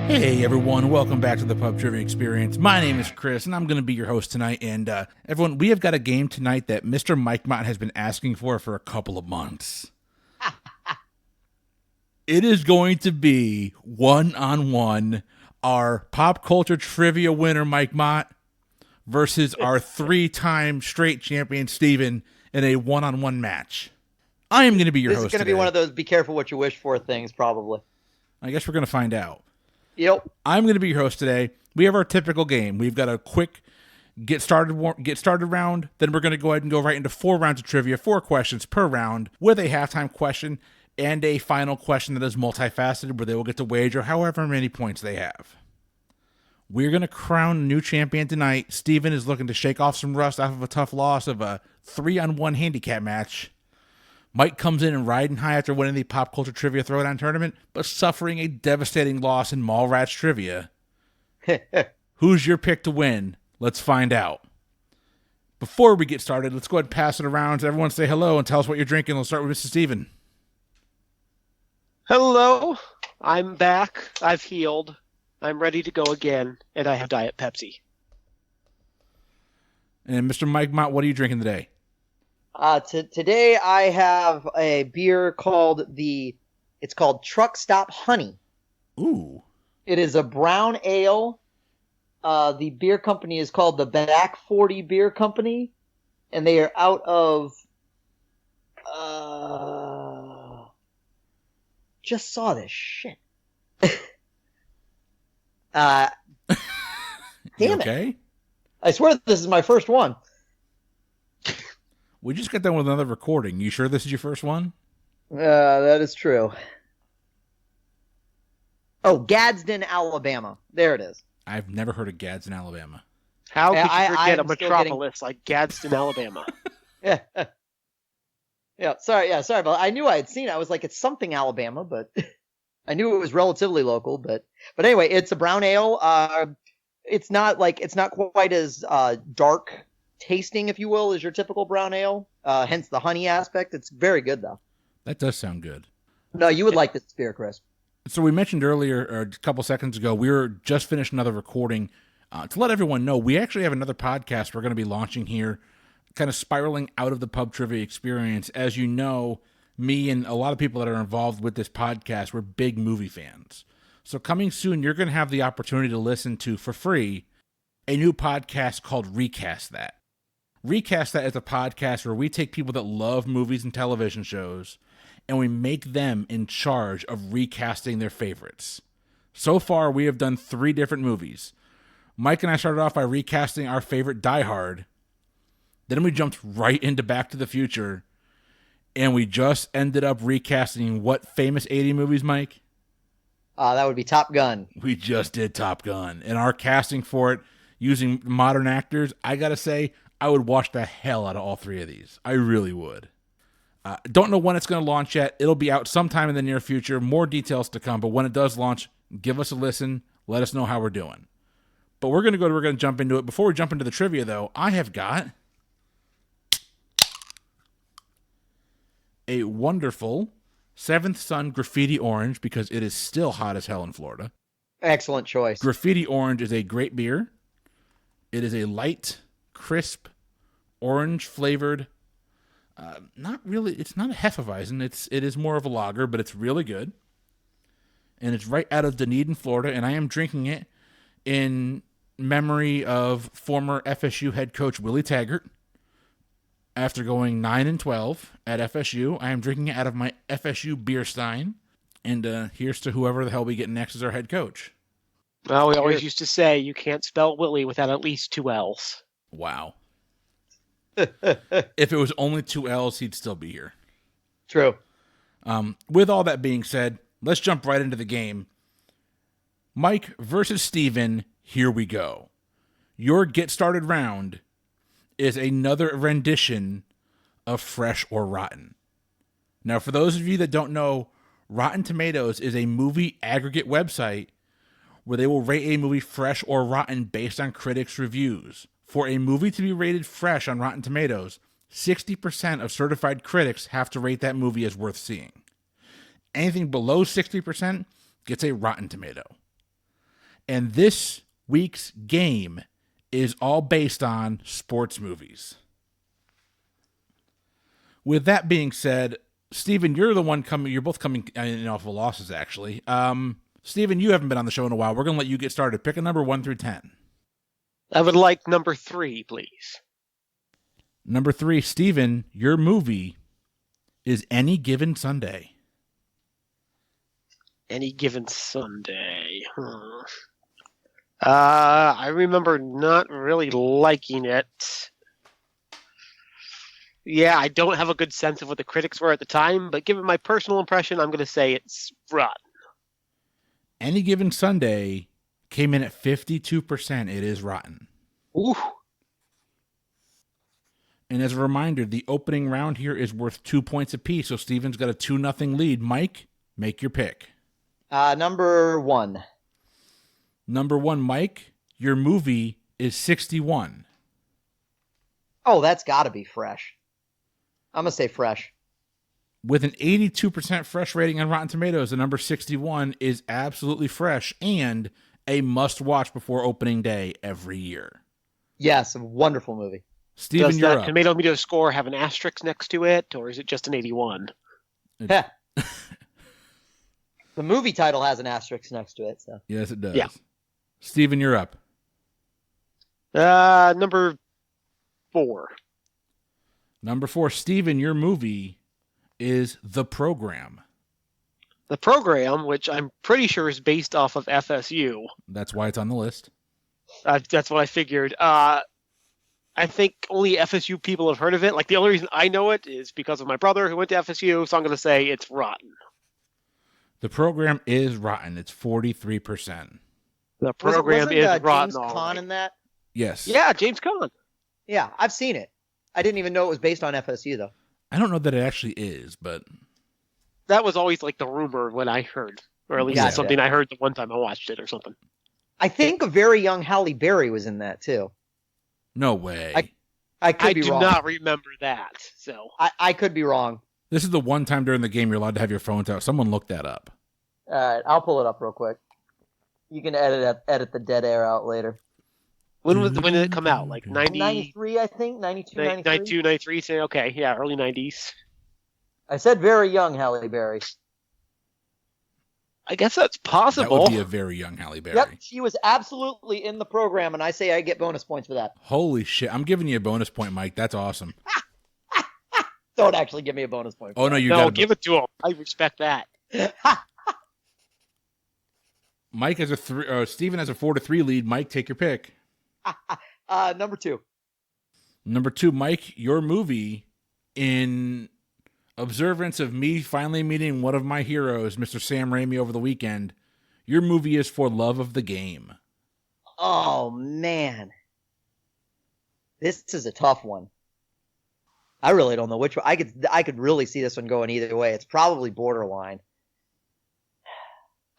Hey everyone, welcome back to the Pub Trivia Experience. My name is Chris, and I'm going to be your host tonight. And everyone, we have got a game tonight that Mr. Mike Mott has been asking for a couple of months. It is going to be one-on-one our pop culture trivia winner, Mike Mott, versus our three-time straight champion, Steven, in a one-on-one match. I am going to be your host. This is going to be one of those be careful what you wish for things, probably. I guess we're going to find out. Yep. I'm going to be your host today. We have our typical game. We've got a quick get started round. Then we're going to go ahead and go right into 4 rounds of trivia, 4 questions per round, with a halftime question and a final question that is multifaceted, where they will get to wager however many points they have. We're going to crown a new champion tonight. Steven is looking to shake off some rust off of a tough loss of a 3-on-1 handicap match. Mike comes in and riding high after winning the Pop Culture Trivia Throwdown tournament, but suffering a devastating loss in Mallrats Trivia. Who's your pick to win? Let's find out. Before we get started, let's go ahead and pass it around. Everyone say hello and tell us what you're drinking. Let's start with Mr. Steven. Hello, I'm back. I've healed. I'm ready to go again, and I have Diet Pepsi. And Mr. Mike Mott, what are you drinking today? Today I have a beer called Truck Stop Honey. Ooh. It is a brown ale. The beer company is called the Back 40 Beer Company, and they are out of, just saw this shit. Damn okay? it. I swear this is my first one. We just got done with another recording. You sure this is your first one? That is true. Oh, Gadsden, Alabama. There it is. I've never heard of Gadsden, Alabama. How could you forget a I'm still metropolis like Gadsden, Alabama? Yeah. Sorry about I knew I had seen it. I was like, it's something Alabama, but I knew it was relatively local. But anyway, it's a brown ale. It's not quite as dark tasting, if you will, as your typical brown ale. Hence the honey aspect. It's very good, though. That does sound good. No, you would like this beer, Chris. So we mentioned earlier, or a couple seconds ago, we were just finished another recording. To let everyone know, we actually have another podcast we're going to be launching here, kind of spiraling out of the Pub Trivia Experience. As you know, me and a lot of people that are involved with this podcast, we're big movie fans. So coming soon, you're going to have the opportunity to listen to, for free, a new podcast called Recast That. Recast That is a podcast where we take people that love movies and television shows, and we make them in charge of recasting their favorites. So far, we have done 3 different movies. Mike and I started off by recasting our favorite Die Hard. Then we jumped right into Back to the Future, and we just ended up recasting what famous 80 movies, Mike? That would be Top Gun. We just did Top Gun. And our casting for it, using modern actors, I gotta say, I would watch the hell out of all 3 of these. I really would. Don't know when it's going to launch yet. It'll be out sometime in the near future. More details to come. But when it does launch, give us a listen. Let us know how we're doing. But we're going to jump into it. Before we jump into the trivia, though, I have got a wonderful 7th Sun Graffiti Orange, because it is still hot as hell in Florida. Excellent choice. Graffiti Orange is a great beer. It is a light, crisp, orange-flavored, it's not a Hefeweizen. It is more of a lager, but it's really good. And it's right out of Dunedin, Florida, and I am drinking it in memory of former FSU head coach Willie Taggart. After going 9-12 at FSU, I am drinking it out of my FSU beer stein. And here's to whoever the hell we get next as our head coach. Well, we always used to say you can't spell Willie without at least 2 L's. Wow. If it was only 2 L's, he'd still be here. True. With all that being said, let's jump right into the game. Mike versus Steven, here we go. Your get started round is another rendition of Fresh or Rotten. Now, for those of you that don't know, Rotten Tomatoes is a movie aggregate website where they will rate a movie fresh or rotten based on critics' reviews. For a movie to be rated fresh on Rotten Tomatoes, 60% of certified critics have to rate that movie as worth seeing. Anything below 60% gets a Rotten Tomato. And this week's game is all based on sports movies. With that being said, Steven, you're the one coming. You're both coming in off of losses, actually. Steven, you haven't been on the show in a while. We're going to let you get started. Pick a number 1 through 10. I would like number 3, please. Number 3, Steven, your movie is Any Given Sunday. Any Given Sunday. I remember not really liking it. Yeah, I don't have a good sense of what the critics were at the time, but given my personal impression, I'm going to say it's rotten. Any Given Sunday came in at 52%. It is rotten. Ooh. And as a reminder, the opening round here is worth 2 points apiece, so Steven's got a 2-0 lead. Mike, make your pick. Number 1. Number 1, Mike, your movie is 61. Oh, that's got to be Fresh. I'm going to say Fresh. With an 82% fresh rating on Rotten Tomatoes, the number 61 is absolutely fresh and a must-watch before opening day every year. Yes, a wonderful movie. Steven, Does you're that up. tomato meter score have an asterisk next to it, or is it just an 81? The movie title has an asterisk next to it. So. Yes, it does. Yeah. Steven, you're up. Number 4. Number 4, Steven, your movie is The Program. The Program, which I'm pretty sure is based off of FSU. That's why it's on the list. That's what I figured. I think only FSU people have heard of it. Like, the only reason I know it is because of my brother who went to FSU, so I'm going to say it's rotten. The Program is rotten. It's 43%. The Program is rotten. James Caan in that? Yes. Yeah, James Caan. Yeah, I've seen it. I didn't even know it was based on FSU, though. I don't know that it actually is, but That was always like the rumor when I heard, or at least Gotcha. something I heard the one time I watched it or something. I think a very young Halle Berry was in that, too. no way. I could I be do wrong. not remember that. So I could be wrong. This is the one time during the game you're allowed to have your phones out. Someone look that up. All right, I'll pull it up real quick. You can edit the dead air out later. when did it come out? Like 90, 93, I think. 92, 93. 92, 93? So, okay, yeah, early 90s. I said very young Halle Berry. I guess that's That possible. would be a very young Halle Berry. Yep, she was absolutely in the program, and I say I get bonus points for that. Holy shit. I'm giving you a bonus point, Mike. That's awesome. Don't actually give me a bonus point. Oh, no, you No, got give it to him. I respect that. Mike has Steven has a 4-3 lead. Mike, take your pick. Number 2. Number 2, Mike, your movie, in observance of me finally meeting one of my heroes, Mr. Sam Raimi, over the weekend, your movie is For Love of the Game. Oh, man. This is a tough one. I really don't know which one. I could really see this one going either way. It's probably borderline.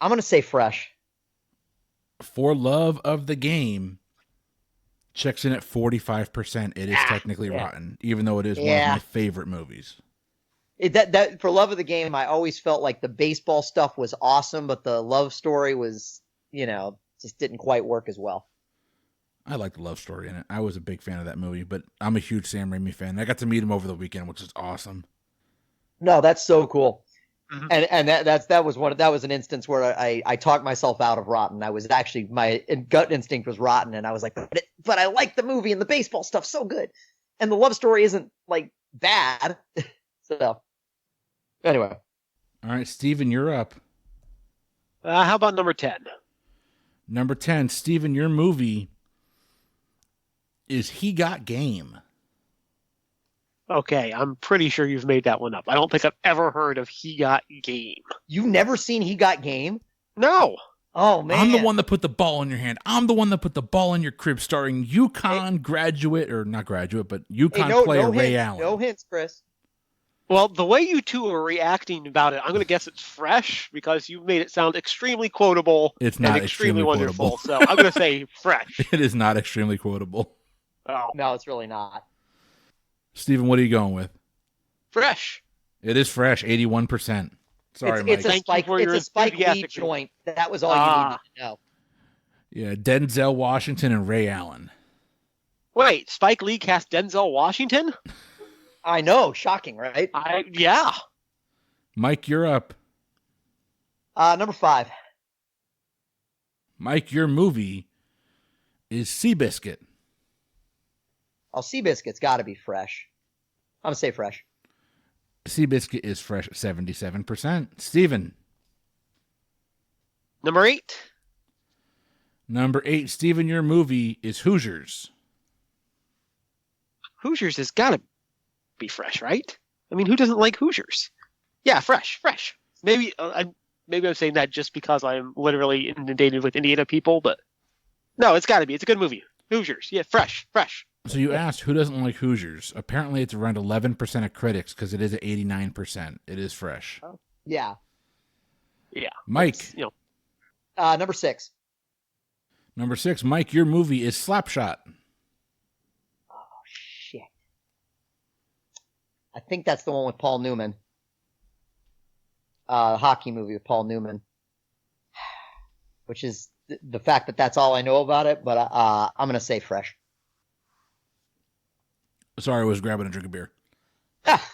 I'm going to say Fresh. For Love of the Game checks in at 45%. It is technically rotten, even though it is one of my favorite movies. That For Love of the Game, I always felt like the baseball stuff was awesome, but the love story was, just didn't quite work as well. I like the love story in it. I was a big fan of that movie, but I'm a huge Sam Raimi fan. I got to meet him over the weekend, which is awesome. No, that's so cool. Mhm. And that was an instance where I talked myself out of Rotten. I was actually, my gut instinct was Rotten, and I was like, but I like the movie and the baseball stuff so good, and the love story isn't like bad. So anyway, All right, Steven, you're up. How about number 10? Number 10, Steven, your movie is He Got Game. Okay, I'm pretty sure you've made that one up. I don't think I've ever heard of He Got Game. you've never seen He Got Game? No. Oh man, I'm the one that put the ball in your hand. I'm the one that put the ball in your crib, starring UConn graduate, or not graduate, but UConn player Ray hints, Allen. No hints, Chris. Well, the way you two are reacting about it, I'm going to guess it's fresh because you've made it sound extremely quotable It's not and extremely extremely wonderful. quotable. So I'm going to say fresh. It is not extremely quotable. Oh, No, it's really not. Steven, what are you going with? fresh. It is fresh, 81%. Sorry, It's Mike. a Thank you Spike. for It's your a Spike Lee enthusiastic joint. That was all you needed to know. Yeah, Denzel Washington and Ray Allen. Wait, Spike Lee cast Denzel Washington? I know, shocking, right? Yeah. Mike, you're up. Number 5. Mike, your movie is Seabiscuit. Oh, Seabiscuit's got to be fresh. I'm gonna say fresh. Seabiscuit is fresh at 77%. Steven. Number 8. Number 8, Steven, your movie is Hoosiers. Hoosiers has got to be fresh, right? I mean, who doesn't like Hoosiers? Yeah, fresh. Maybe I'm saying that just because I'm literally inundated with Indiana people, but no, it's got to be. It's a good movie. Hoosiers, yeah, fresh. So you asked who doesn't like Hoosiers. Apparently it's around 11% of critics because it is at 89%. It is fresh. Oh. Yeah. Mike. Number 6. Number 6, Mike, your movie is Slapshot. Oh, shit. I think that's the one with Paul Newman. Hockey movie with Paul Newman. Which is the fact that that's all I know about it, but I'm going to say fresh. Sorry, I was grabbing a drink of beer. Ah.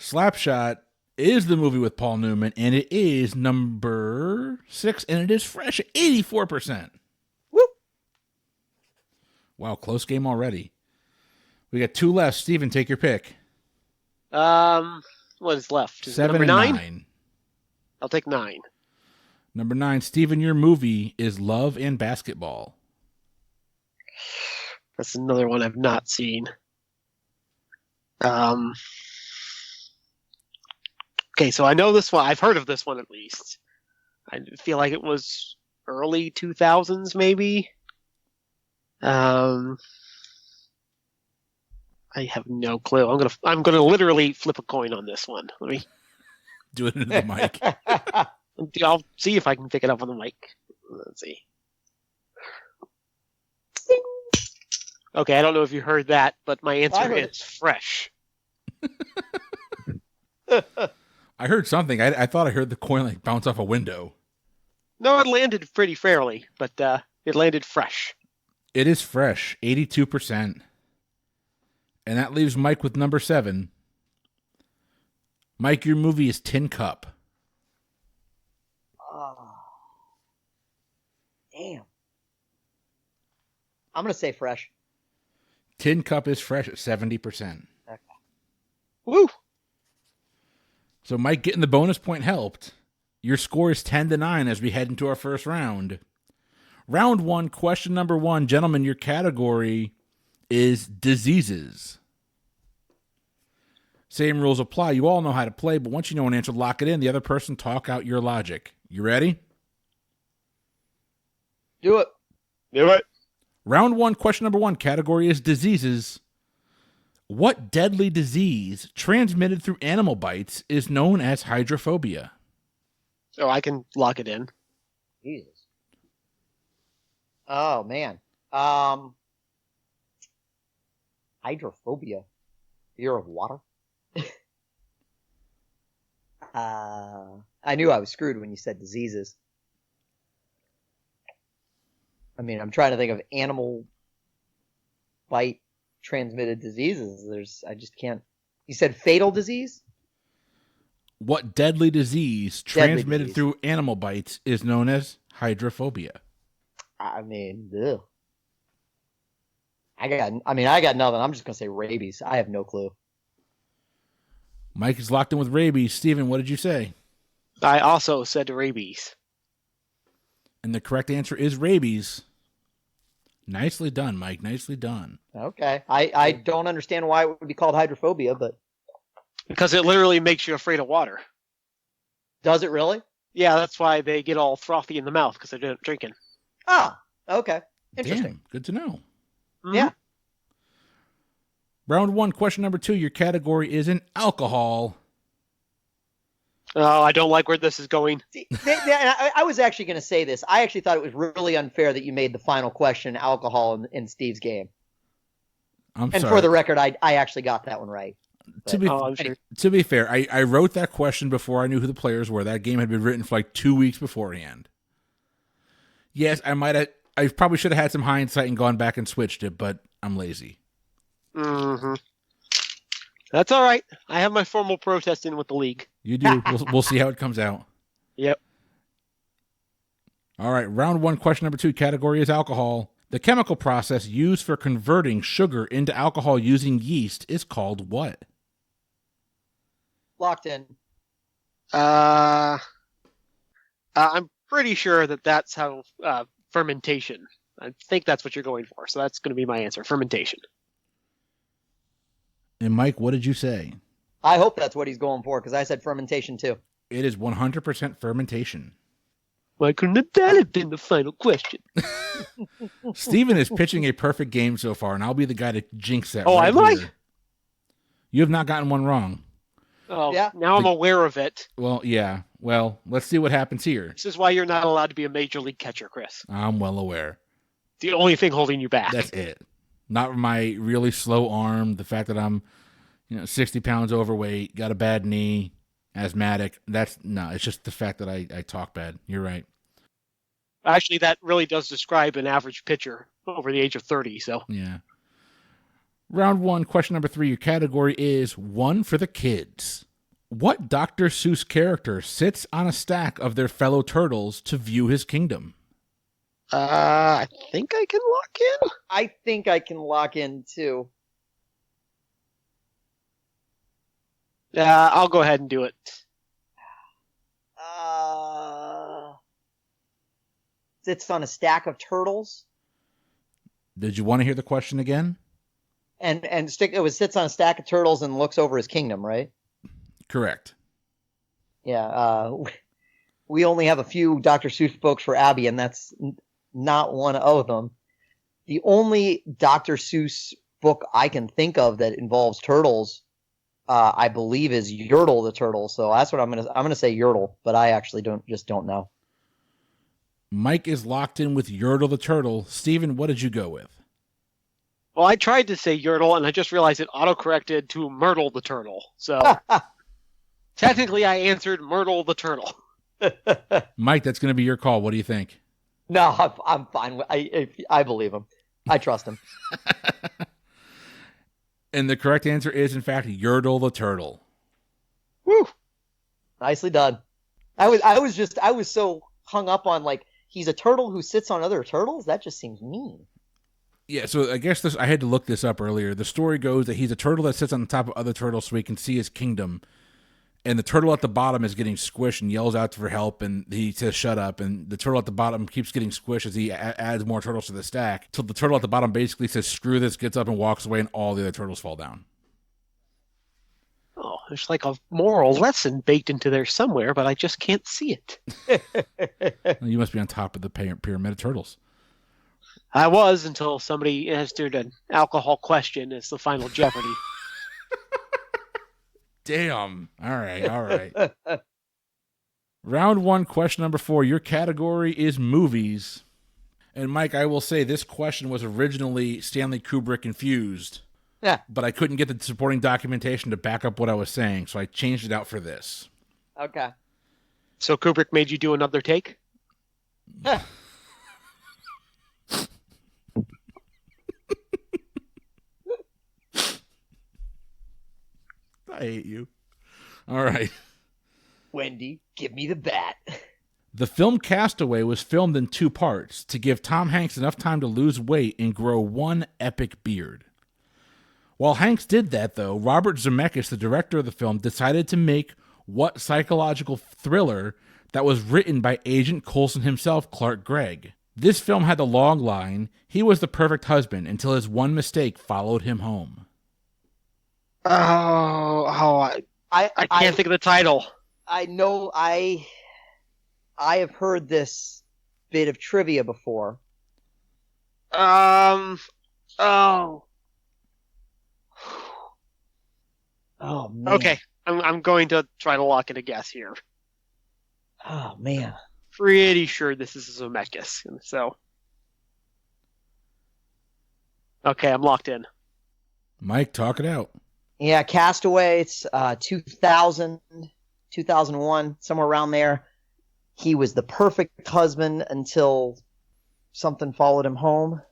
Slapshot is the movie with Paul Newman, and it is number 6, and it is fresh at 84%. Whoop. Wow, close game already. We got 2 left. Steven, take your pick. What is left? Is 7 number and 9? 9. I'll take 9. Number 9, Steven, your movie is Love and Basketball. That's another one I've not seen. Okay, so I know this one. I've heard of this one at least. I feel like it was early 2000s, maybe. I have no clue. I'm gonna literally flip a coin on this one. Let me Do it into the mic. I'll see if I can pick it up on the mic. Let's see. Okay, I don't know if you heard that, but my answer is fresh. I heard something. I thought I heard the coin like bounce off a window. No, it landed pretty fairly, but it landed fresh. It is fresh, 82%. And that leaves Mike with number 7. Mike, your movie is Tin Cup. Oh. Damn. I'm going to say fresh. Tin Cup is fresh at 70%. Okay. Woo! So Mike getting the bonus point helped. Your score is 10-9 as we head into our first round. Round 1, question number 1. Gentlemen, your category is diseases. Same rules apply. You all know how to play, but once you know an answer, lock it in. The other person talk out your logic. You ready? Do it. Do it. Round 1, question number 1. Category is diseases. What deadly disease transmitted through animal bites is known as hydrophobia? So I can lock it in. Jesus. Oh, man. Hydrophobia. Fear of water? I knew I was screwed when you said diseases. I mean, I'm trying to think of animal bite transmitted diseases. I just can't. You said fatal disease? What deadly disease transmitted through animal bites is known as hydrophobia? I mean, ugh. I got nothing. I'm just gonna say rabies. I have no clue. Mike is locked in with rabies. Steven, what did you say? I also said rabies. And the correct answer is rabies. Nicely done, Mike. Nicely done. Okay. I don't understand why it would be called hydrophobia, but Because it literally makes you afraid of water. does it really? Yeah, that's why they get all frothy in the mouth, because they're drinking. Ah, okay. Interesting. Damn, good to know. Mm-hmm. Yeah. Round 1, question number 2. Your category is in alcohol. Oh, I don't like where this is going. I was actually going to say this. I actually thought it was really unfair that you made the final question alcohol in Steve's game. I'm and sorry. for the record, I actually got that one right. To be fair, I wrote that question before I knew who the players were. That game had been written for like 2 weeks beforehand. Yes, I might I probably should have had some hindsight and gone back and switched it, but I'm lazy. Mm-hmm. That's all right. I have my formal protest in with the league. You do. We'll see how it comes out. Yep. All right, round 1, question number 2, category is alcohol. The chemical process used for converting sugar into alcohol using yeast is called what? Locked in. I'm pretty sure that's how fermentation. I think that's what you're going for, so that's going to be my answer, fermentation. And Mike, what did you say? I hope that's what he's going for, because I said fermentation too. It is 100% fermentation. Why couldn't that have been the final question? Steven is pitching a perfect game so far, and I'll be the guy to jinx that. Oh, right am I? here. You have not gotten one wrong. Oh, Yeah. Now I'm aware of it. Well, yeah. Well, let's see what happens here. This is why you're not allowed to be a major league catcher, Chris. I'm well aware. The only thing holding you back. That's it. Not my really slow arm, the fact that I'm 60 pounds overweight, got a bad knee, asthmatic. It's just the fact that I talk bad. You're right. Actually, that really does describe an average pitcher over the age of 30. So Yeah. Round 1, question number 3. Your category is one for the kids. What Dr. Seuss character sits on a stack of their fellow turtles to view his kingdom? I think I can lock in. I think I can lock in too. I'll go ahead and do it. Sits on a stack of turtles. Did you want to hear the question again? And sits on a stack of turtles and looks over his kingdom, right? Correct. Yeah. We only have a few Dr. Seuss books for Abby, and that's not one of them. The only Dr. Seuss book I can think of that involves turtles, I believe, is Yertle the Turtle. So that's what I'm gonna say Yertle, but I actually don't know. Mike is locked in with Yertle the Turtle. Steven, what did you go with? Well, I tried to say Yertle, and I just realized it autocorrected to Myrtle the Turtle. So technically, I answered Myrtle the Turtle. Mike, that's going to be your call. What do you think? No, I'm fine. I believe him. I trust him. And the correct answer is, in fact, Yertle the Turtle. Woo! Nicely done. I was so hung up on, like, he's a turtle who sits on other turtles? That just seems mean. Yeah, so I guess I had to look this up earlier. The story goes that he's a turtle that sits on the top of other turtles so he can see his kingdom. And the turtle at the bottom is getting squished and yells out for help, and he says, shut up. And the turtle at the bottom keeps getting squished as he adds more turtles to the stack. So the turtle at the bottom basically says, screw this, gets up and walks away, and all the other turtles fall down. Oh, there's like a moral lesson baked into there somewhere, but I just can't see it. You must be on top of the pyramid of turtles. I was, until somebody answered an alcohol question as the final Jeopardy. Damn. All right. Round 1, question number 4. Your category is movies. And Mike, I will say this question was originally Stanley Kubrick infused. Yeah. But I couldn't get the supporting documentation to back up what I was saying, so I changed it out for this. Okay. So Kubrick made you do another take? I hate you. All right. Wendy, give me the bat. The film Castaway was filmed in 2 parts to give Tom Hanks enough time to lose weight and grow one epic beard. While Hanks did that, though, Robert Zemeckis, the director of the film, decided to make what psychological thriller that was written by Agent Coulson himself, Clark Gregg. This film had the long line, he was the perfect husband until his one mistake followed him home. I can't think of the title. I know I have heard this bit of trivia before. Oh man. Okay, I'm going to try to lock in a guess here. Oh man. Pretty sure this is Zemeckis, so okay, I'm locked in. Mike, talk it out. Yeah, Castaway, it's 2000, 2001, somewhere around there. He was the perfect husband until Something followed him home.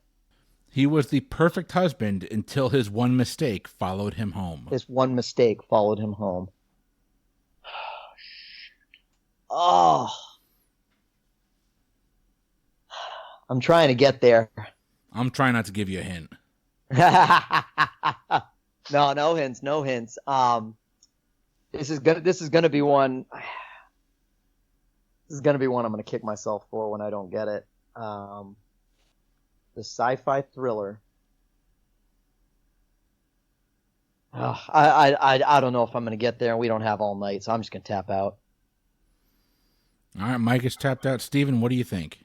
He was the perfect husband until his one mistake followed him home. His one mistake followed him home. Oh. I'm trying to get there. I'm trying not to give you a hint. No hints, no hints. This is gonna be one. This is gonna be one I'm gonna kick myself for when I don't get it. The sci-fi thriller. I don't know if I'm gonna get there. We don't have all night, so I'm just gonna tap out. All right, Mike is tapped out. Steven, what do you think?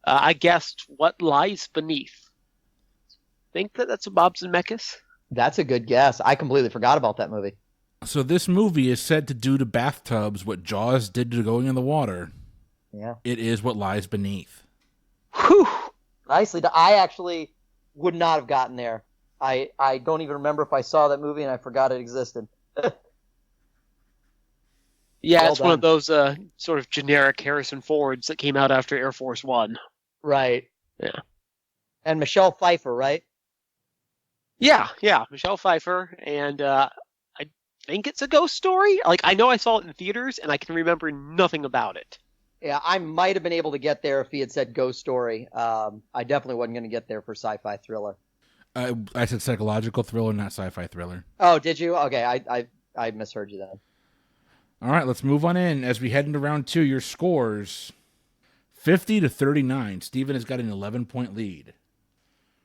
I guessed What Lies Beneath. Think that's a Bob Zemeckis? That's a good guess. I completely forgot about that movie. So this movie is said to do to bathtubs what Jaws did to going in the water. Yeah. It is What Lies Beneath. Whew. Nicely done. I actually would not have gotten there. I don't even remember if I saw that movie and I forgot it existed. Yeah, Well it's one of done. those sort of generic Harrison Fords that came out after Air Force One. Right. Yeah. And Michelle Pfeiffer, right? Yeah, Michelle Pfeiffer, and I think it's a ghost story. Like, I know I saw it in theaters, and I can remember nothing about it. Yeah, I might have been able to get there if he had said ghost story. I definitely wasn't going to get there for sci-fi thriller. I said psychological thriller, not sci-fi thriller. Oh, did you? Okay, I misheard you then. All right, let's move on in. As we head into round 2, your scores 50-39. Steven has got an 11-point lead.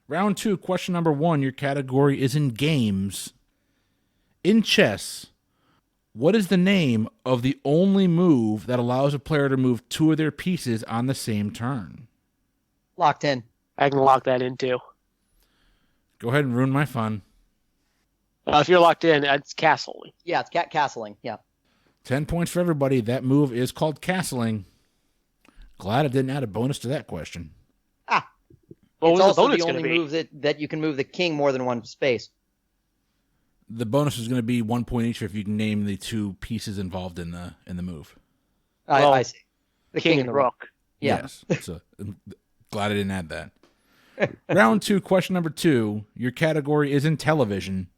Round 2, question number 1. Your category is in games. In chess, what is the name of the only move that allows a player to move 2 of their pieces on the same turn? Locked in. I can lock that in too. Go ahead and ruin my fun. If you're locked in, it's castling. Yeah, it's castling. Yeah. 10 points for everybody. That move is called castling. Glad I didn't add a bonus to that question. What It's was also the bonus the going only to be? move that you can move the king more than one space. The bonus is going to be 1 point each if you can name the 2 pieces involved in the move. Well, I see. The King and and the rook. rook. Yeah. Yes. So I'm glad I didn't add that. Round 2, question number 2. Your category is in television.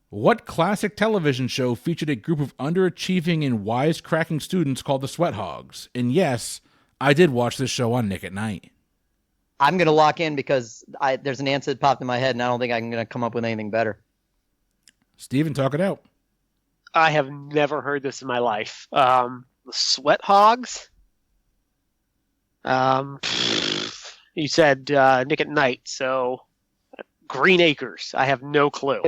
What classic television show featured a group of underachieving and wisecracking students called the Sweat Hogs? And yes, I did watch this show on Nick at Night. I'm going to lock in because there's an answer that popped in my head, and I don't think I'm going to come up with anything better. Steven, talk it out. I have never heard this in my life. The Sweat Hogs? You said Nick at Night, so Green Acres. I have no clue.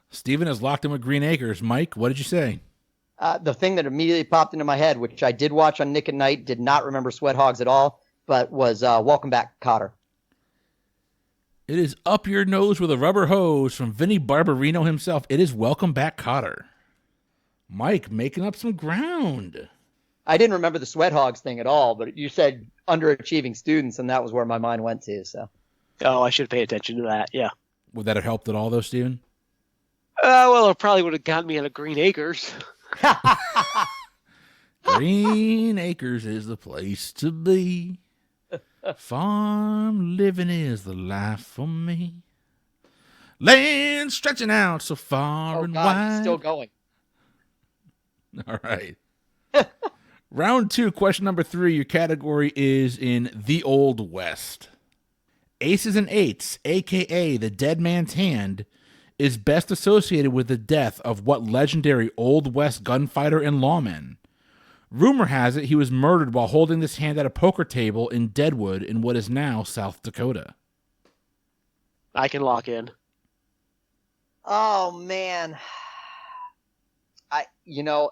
Steven is locked in with Green Acres. Mike, what did you say? The thing that immediately popped into my head, which I did watch on Nick at Night, did not remember Sweat Hogs at all, but was Welcome Back, Kotter. It is Up Your Nose with a Rubber Hose from Vinnie Barbarino himself. It is Welcome Back, Kotter. Mike, making up some ground. I didn't remember the Sweat Hogs thing at all, but you said underachieving students, and that was where my mind went to. So, Oh, I should pay attention to that, yeah. Would that have helped at all, though, Steven? Well, it probably would have gotten me out of Green Acres. Green Acres is the place to be. Farm living is the life for me. Land stretching out so far oh and God, wide. it's still going. All right. Round 2, question number 3. Your category is in the Old West. Aces and Eights, a.k.a. the Dead Man's Hand, is best associated with the death of what legendary Old West gunfighter and lawman? Rumor has it he was murdered while holding this hand at a poker table in Deadwood in what is now South Dakota. I can lock in. Oh man,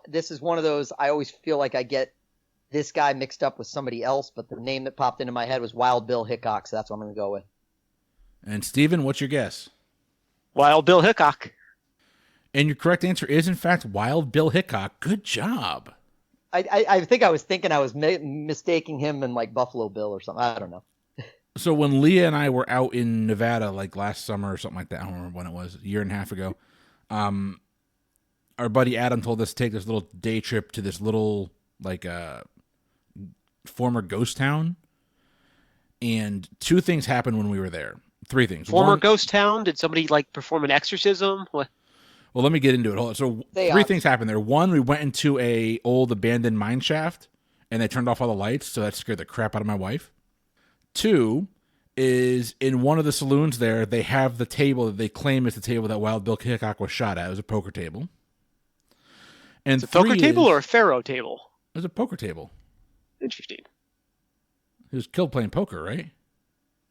this is one of those. I always feel like I get this guy mixed up with somebody else, but the name that popped into my head was Wild Bill Hickok, so that's what I'm going to go with. And Steven, what's your guess? Wild Bill Hickok. And your correct answer is, in fact, Wild Bill Hickok. Good job. I think I was thinking I was mistaking him and like Buffalo Bill or something. I don't know. So when Leah and I were out in Nevada, like last summer or something like that, I don't remember when it was, a year and a half ago, our buddy Adam told us to take this little day trip to this little, like, former ghost town. And two things happened when we were there. Three things. Former One, ghost town? Did somebody like perform an exorcism? What? well, let me get into it. Hold on. So three things happened there. One, we went into a old abandoned mine shaft, and they turned off all the lights, so that scared the crap out of my wife. Two is in one of the saloons there, they have the table that they claim is the table that Wild Bill Hickok was shot at. It was a poker table. And It's a poker table or a faro table? It was a poker table. Interesting. He was killed playing poker, right?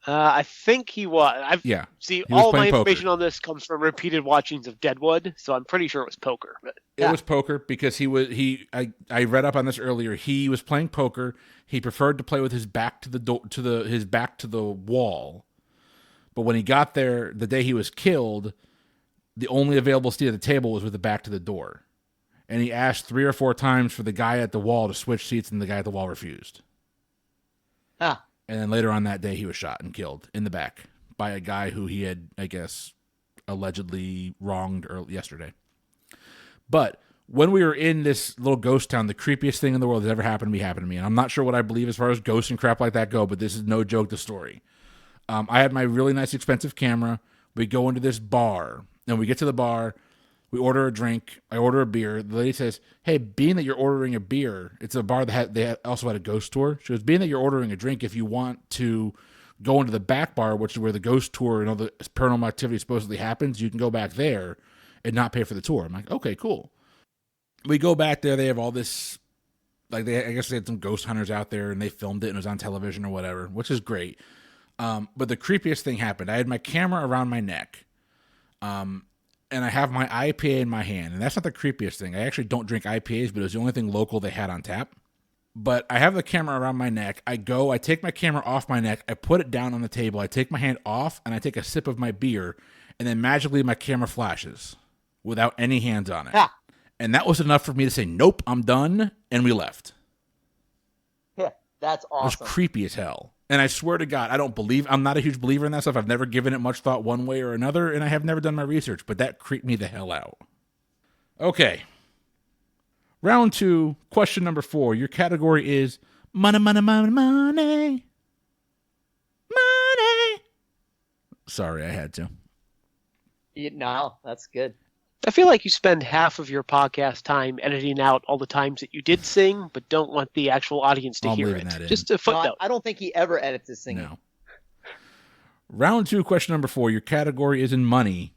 I think he was. Yeah. See, was all my playing information poker. on this comes from repeated watchings of Deadwood, so I'm pretty sure it was poker. But It was poker because I read up on this earlier. He was playing poker. He preferred to play with his back to the door, his back to the wall. But when he got there, the day he was killed, the only available seat at the table was with the back to the door. And he asked 3 or 4 times for the guy at the wall to switch seats, and the guy at the wall refused. Ah. And then later on that day, he was shot and killed in the back by a guy who he had, I guess, allegedly wronged yesterday. But when we were in this little ghost town, the creepiest thing in the world that's ever happened to me. And I'm not sure what I believe as far as ghosts and crap like that go, but this is no joke, the story. I had my really nice, expensive camera. We go into this bar, and we get to the bar. We order a drink. I order a beer. The lady says, hey, being that you're ordering a beer, it's a bar that they also had a ghost tour. She goes, being that you're ordering a drink, if you want to go into the back bar, which is where the ghost tour and all the paranormal activity supposedly happens, you can go back there and not pay for the tour. I'm like, okay, cool. We go back there. They have all this, I guess they had some ghost hunters out there, and they filmed it and it was on television or whatever, which is great. But the creepiest thing happened. I had my camera around my neck. And I have my IPA in my hand. And that's not the creepiest thing. I actually don't drink IPAs, but it was the only thing local they had on tap. But I have the camera around my neck. I take my camera off my neck. I put it down on the table. I take my hand off, and I take a sip of my beer. And then magically my camera flashes without any hands on it. Ha. And that was enough for me to say, nope, I'm done. And we left. Yeah, that's It awesome. was creepy as hell. And I swear to God, I'm not a huge believer in that stuff. I've never given it much thought one way or another, and I have never done my research, but that creeped me the hell out. Okay. Round 2, question number 4. Your category is money, money, money, money. Money. Sorry, I had to. No, that's good. I feel like you spend half of your podcast time editing out all the times that you did sing, but don't want the actual audience to I'm hear leaving it. that in. Just a No, footnote. I don't think he ever edits his singing. No. Round 2, question number 4. Your category is in money.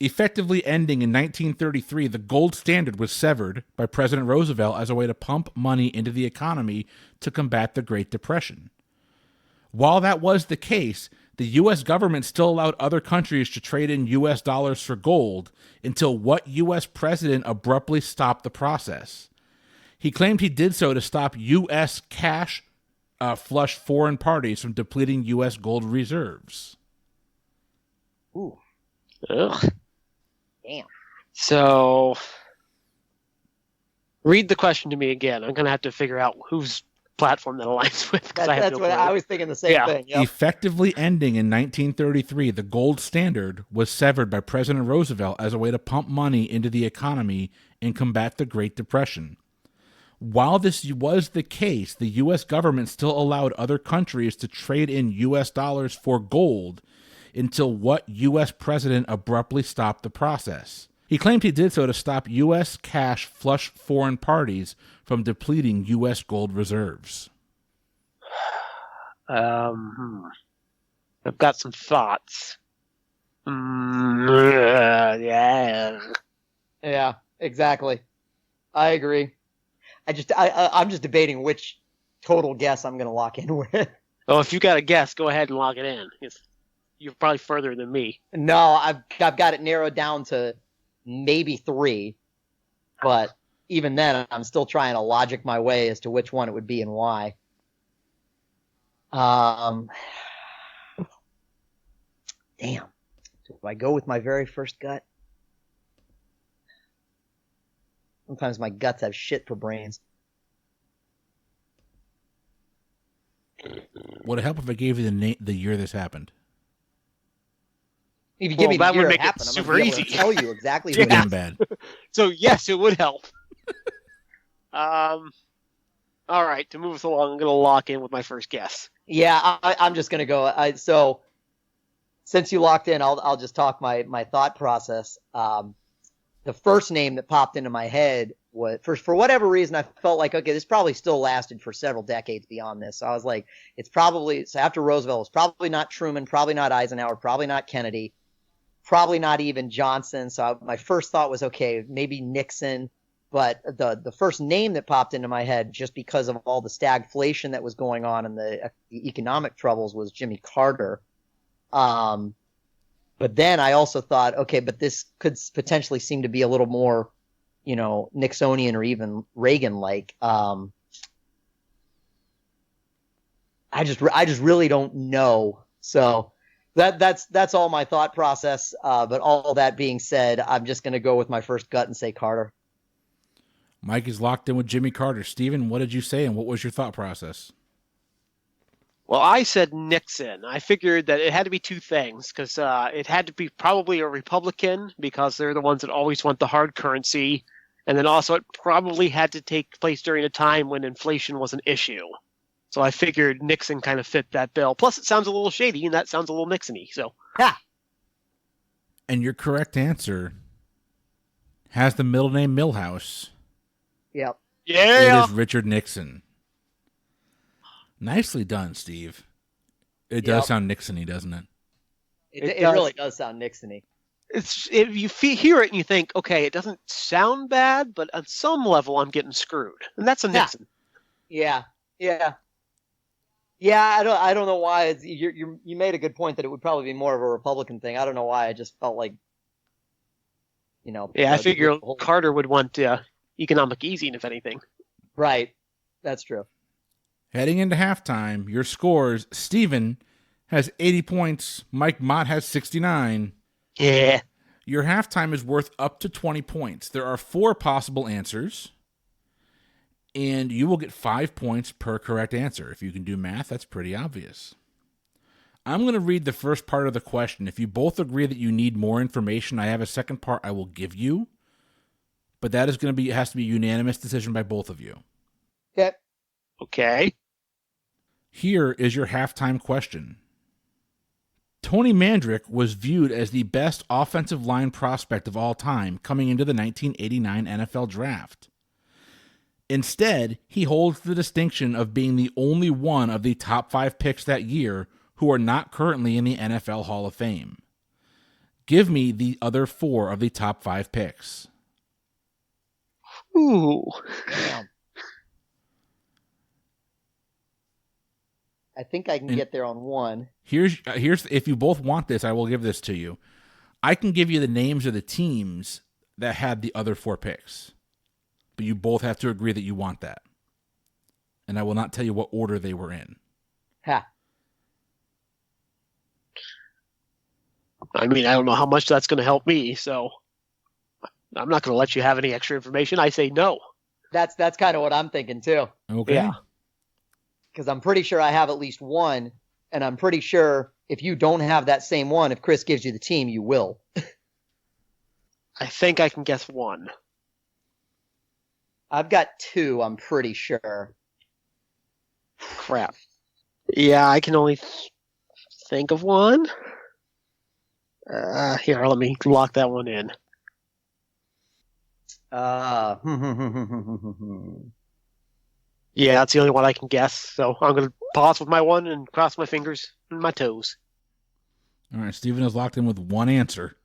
Effectively ending in 1933, the gold standard was severed by President Roosevelt as a way to pump money into the economy to combat the Great Depression. While that was the case, the U.S. government still allowed other countries to trade in U.S. dollars for gold until what U.S. president abruptly stopped the process? He claimed he did so to stop U.S. cash flush foreign parties from depleting U.S. gold reserves. Ooh, Ugh. damn. So, read the question to me again. I'm going to have to figure out whose platform that aligns with. That's what I was thinking the same thing. Yep. Effectively ending in 1933, the gold standard was severed by President Roosevelt as a way to pump money into the economy and combat the Great Depression. While this was the case, the U.S. government still allowed other countries to trade in U.S. dollars for gold until what U.S. president abruptly stopped the process? He claimed he did so to stop U.S. cash flush foreign parties from depleting U.S. gold reserves. I've got some thoughts. Yeah. Yeah, exactly. I agree. I'm just debating which total guess I'm going to lock in with. Oh, if you got a guess, go ahead and lock it in. You're probably further than me. No, I've got it narrowed down to maybe 3, but even then, I'm still trying to logic my way as to which one it would be and why. Damn. Do I go with my very first gut? Sometimes my guts have shit for brains. Would it help if I gave you the year this happened? If you give me that the would year it make it happened, I'm super gonna be able easy. to tell you exactly Too who it damn is. bad. So yes, it would help. All right, to move us along, I'm going to lock in with my first guess. Yeah, I'm just gonna go. So since you locked in, I'll just talk my thought process. The first name that popped into my head was for whatever reason I felt like, okay, this probably still lasted for several decades beyond this. So I was like, so after Roosevelt, it's probably not Truman, probably not Eisenhower, probably not Kennedy, probably not even Johnson. So my first thought was, okay, maybe Nixon. But the first name that popped into my head, just because of all the stagflation that was going on and the economic troubles, was Jimmy Carter. But then I also thought, okay, but this could potentially seem to be a little more, Nixonian or even Reagan-like. I just really don't know. So that's all my thought process. But all that being said, I'm just going to go with my first gut and say Carter. Mike is locked in with Jimmy Carter. Steven, what did you say, and what was your thought process? Well, I said Nixon. I figured that it had to be two things, because it had to be probably a Republican, because they're the ones that always want the hard currency, and then also it probably had to take place during a time when inflation was an issue. So I figured Nixon kind of fit that bill. Plus, it sounds a little shady, and that sounds a little Nixon-y. So, Ha! And your correct answer has the middle name Milhouse. Yep. yeah. It is Richard Nixon. Nicely done, Steve. It does sound Nixon-y, doesn't it? It really does sound Nixon-y. If you hear it and you think, okay, it doesn't sound bad, but on some level I'm getting screwed. And that's a Nixon. Yeah. I don't know why you made a good point that it would probably be more of a Republican thing. I don't know why. I just felt like, Yeah, I figure Carter would want economic easing, if anything. Right. That's true. Heading into halftime, your scores: Steven has 80 points, Mike Mott has 69. Yeah. Your halftime is worth up to 20 points. There are 4 possible answers, and you will get 5 points per correct answer. If you can do math, that's pretty obvious. I'm going to read the first part of the question. If you both agree that you need more information, I have a second part I will give you, but that is going to be, it has to be a unanimous decision by both of you. Yep. Okay. Here is your halftime question. Tony Mandrick was viewed as the best offensive line prospect of all time coming into the 1989 NFL Draft. Instead, he holds the distinction of being the only one of the top 5 picks that year who are not currently in the NFL Hall of Fame. Give me the other 4 of the top 5 picks. Ooh. Damn. I think I can get there on one. Here's if you both want this, I will give this to you. I can give you the names of the teams that had the other 4 picks, but you both have to agree that you want that. And I will not tell you what order they were in. Ha. I mean, I don't know how much that's going to help me, so I'm not going to let you have any extra information. I say no. That's kind of what I'm thinking too. Okay. Yeah. Because I'm pretty sure I have at least one, and I'm pretty sure if you don't have that same one, if Chris gives you the team, you will. I think I can guess one. I've got 2, I'm pretty sure. Crap. Yeah, I can only think of one. Here, let me lock that one in. Yeah, that's the only one I can guess. So I'm going to pause with my one and cross my fingers and my toes. All right, Steven is locked in with one answer.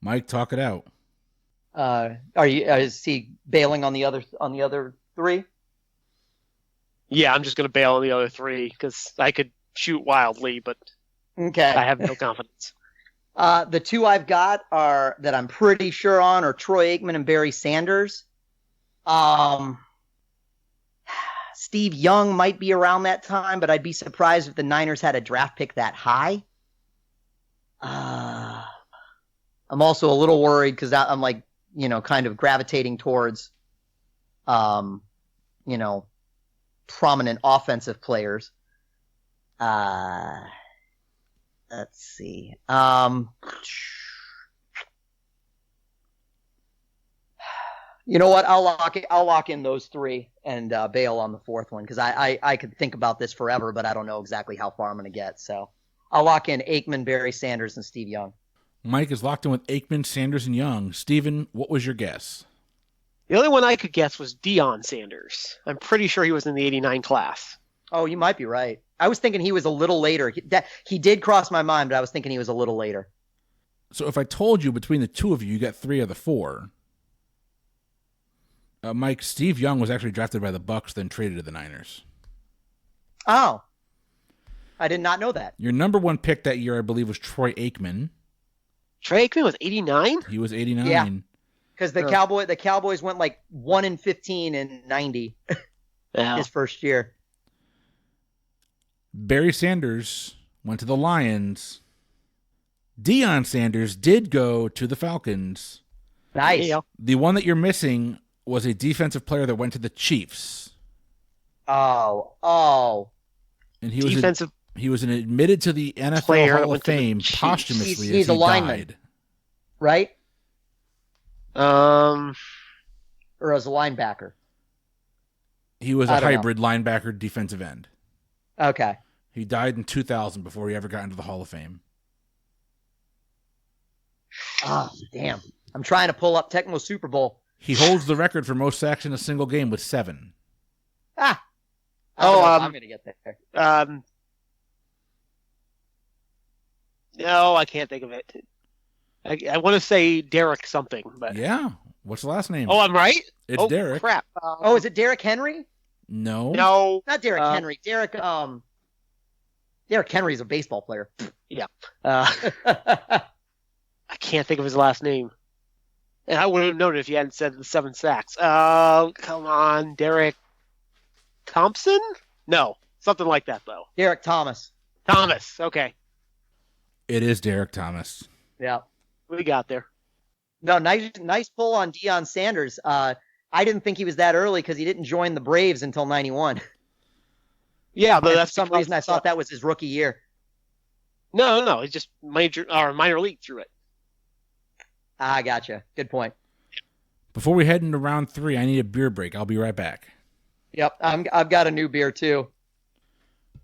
Mike, talk it out. Is he bailing on the other 3? Yeah, I'm just going to bail on the other 3 because I could shoot wildly, but Okay. I have no confidence. The 2 I've got that I'm pretty sure on are Troy Aikman and Barry Sanders. Steve Young might be around that time, but I'd be surprised if the Niners had a draft pick that high. I'm also a little worried because I'm like, kind of gravitating towards, prominent offensive players. Let's see. You know what? I'll lock in those three and bail on the fourth one because I could think about this forever, but I don't know exactly how far I'm going to get. So I'll lock in Aikman, Barry Sanders, and Steve Young. Mike is locked in with Aikman, Sanders, and Young. Steven, what was your guess? The only one I could guess was Deion Sanders. I'm pretty sure he was in the 89 class. Oh, you might be right. I was thinking he was a little later. He did cross my mind, but I was thinking he was a little later. So if I told you between the two of you, you got 3 of the 4. Mike, Steve Young was actually drafted by the Bucks, then traded to the Niners. Oh, I did not know that. Your number 1 pick that year, I believe, was Troy Aikman. Troy Aikman was 89? He was 89. Yeah. Because the Cowboys went like 1-15 in 90 his first year. Barry Sanders went to the Lions. Deion Sanders did go to the Falcons. Nice. Yeah. The one that you're missing was a defensive player that went to the Chiefs. Oh. And he was admitted to the NFL Hall of Fame posthumously. He's a lineman, died. Right? Um, or as a linebacker. He was a hybrid linebacker defensive end. Okay. He died in 2000 before he ever got into the Hall of Fame. Oh, damn. I'm trying to pull up Tecmo Super Bowl. He holds the record for most sacks in a single game with 7. I'm going to get there. No, I can't think of it. I want to say Derek something, but Yeah. What's the last name? oh, I'm right. It's Derek. Crap. Is it Derrick Henry? No. No. Not Derrick Henry. Derrick Henry's a baseball player. Yeah. I can't think of his last name. And I would have known it if you hadn't said the 7 sacks. Come on, Derek Thompson? No, something like that though. Derek Thomas. Thomas. Okay, It is Derek Thomas. Yeah. we got there. No, nice pull on Deion Sanders. I didn't think he was that early because he didn't join the Braves until 91. Yeah, but For some reason I thought that was his rookie year. No, it's just minor league through it. I gotcha. Good point. Before we head into round 3, I need a beer break. I'll be right back. Yep, I've got a new beer too.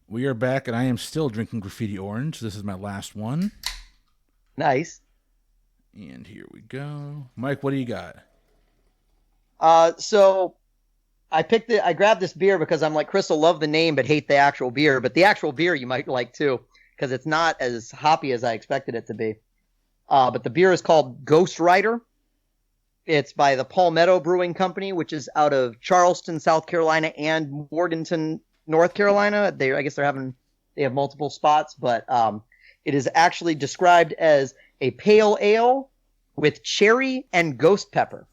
We are back, and I am still drinking Graffiti Orange. This is my last one. Nice. And here we go. Mike, what do you got? So I grabbed this beer because I'm like, Chris will love the name but hate the actual beer. But the actual beer you might like too, because it's not as hoppy as I expected it to be. But the beer is called Ghost Rider. It's by the Palmetto Brewing Company, which is out of Charleston, South Carolina, and Morganton, North Carolina. I guess they have multiple spots, but it is actually described as a pale ale with cherry and ghost pepper.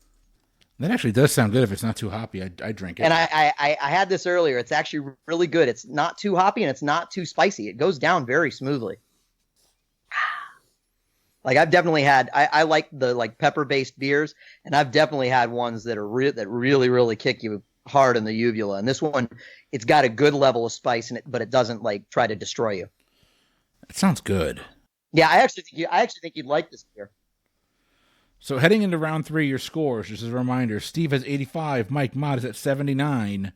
That actually does sound good if it's not too hoppy. I drink it. And I had this earlier. It's actually really good. It's not too hoppy and it's not too spicy. It goes down very smoothly. Like I've definitely had, I like the like pepper-based beers, and I've definitely had ones that are that really, really kick you hard in the uvula. And this one, it's got a good level of spice in it, but it doesn't like try to destroy you. It sounds good. Yeah, I actually think you'd like this beer. So heading into round 3, your scores, just as a reminder, Steve has 85, Mike Mott is at 79.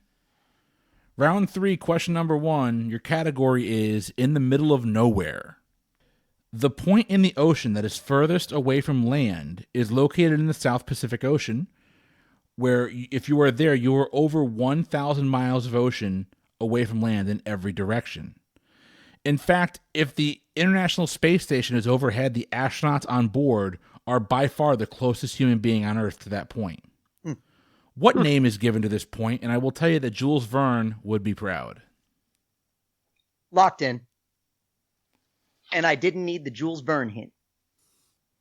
Round 3, question number 1, your category is in the middle of nowhere. The point in the ocean that is furthest away from land is located in the South Pacific Ocean, where if you are there, you are over 1,000 miles of ocean away from land in every direction. In fact, if the International Space Station is overhead, the astronauts on board are by far the closest human being on Earth to that point. What name is given to this point? And I will tell you that Jules Verne would be proud. Locked in. And I didn't need the Jules Verne hint.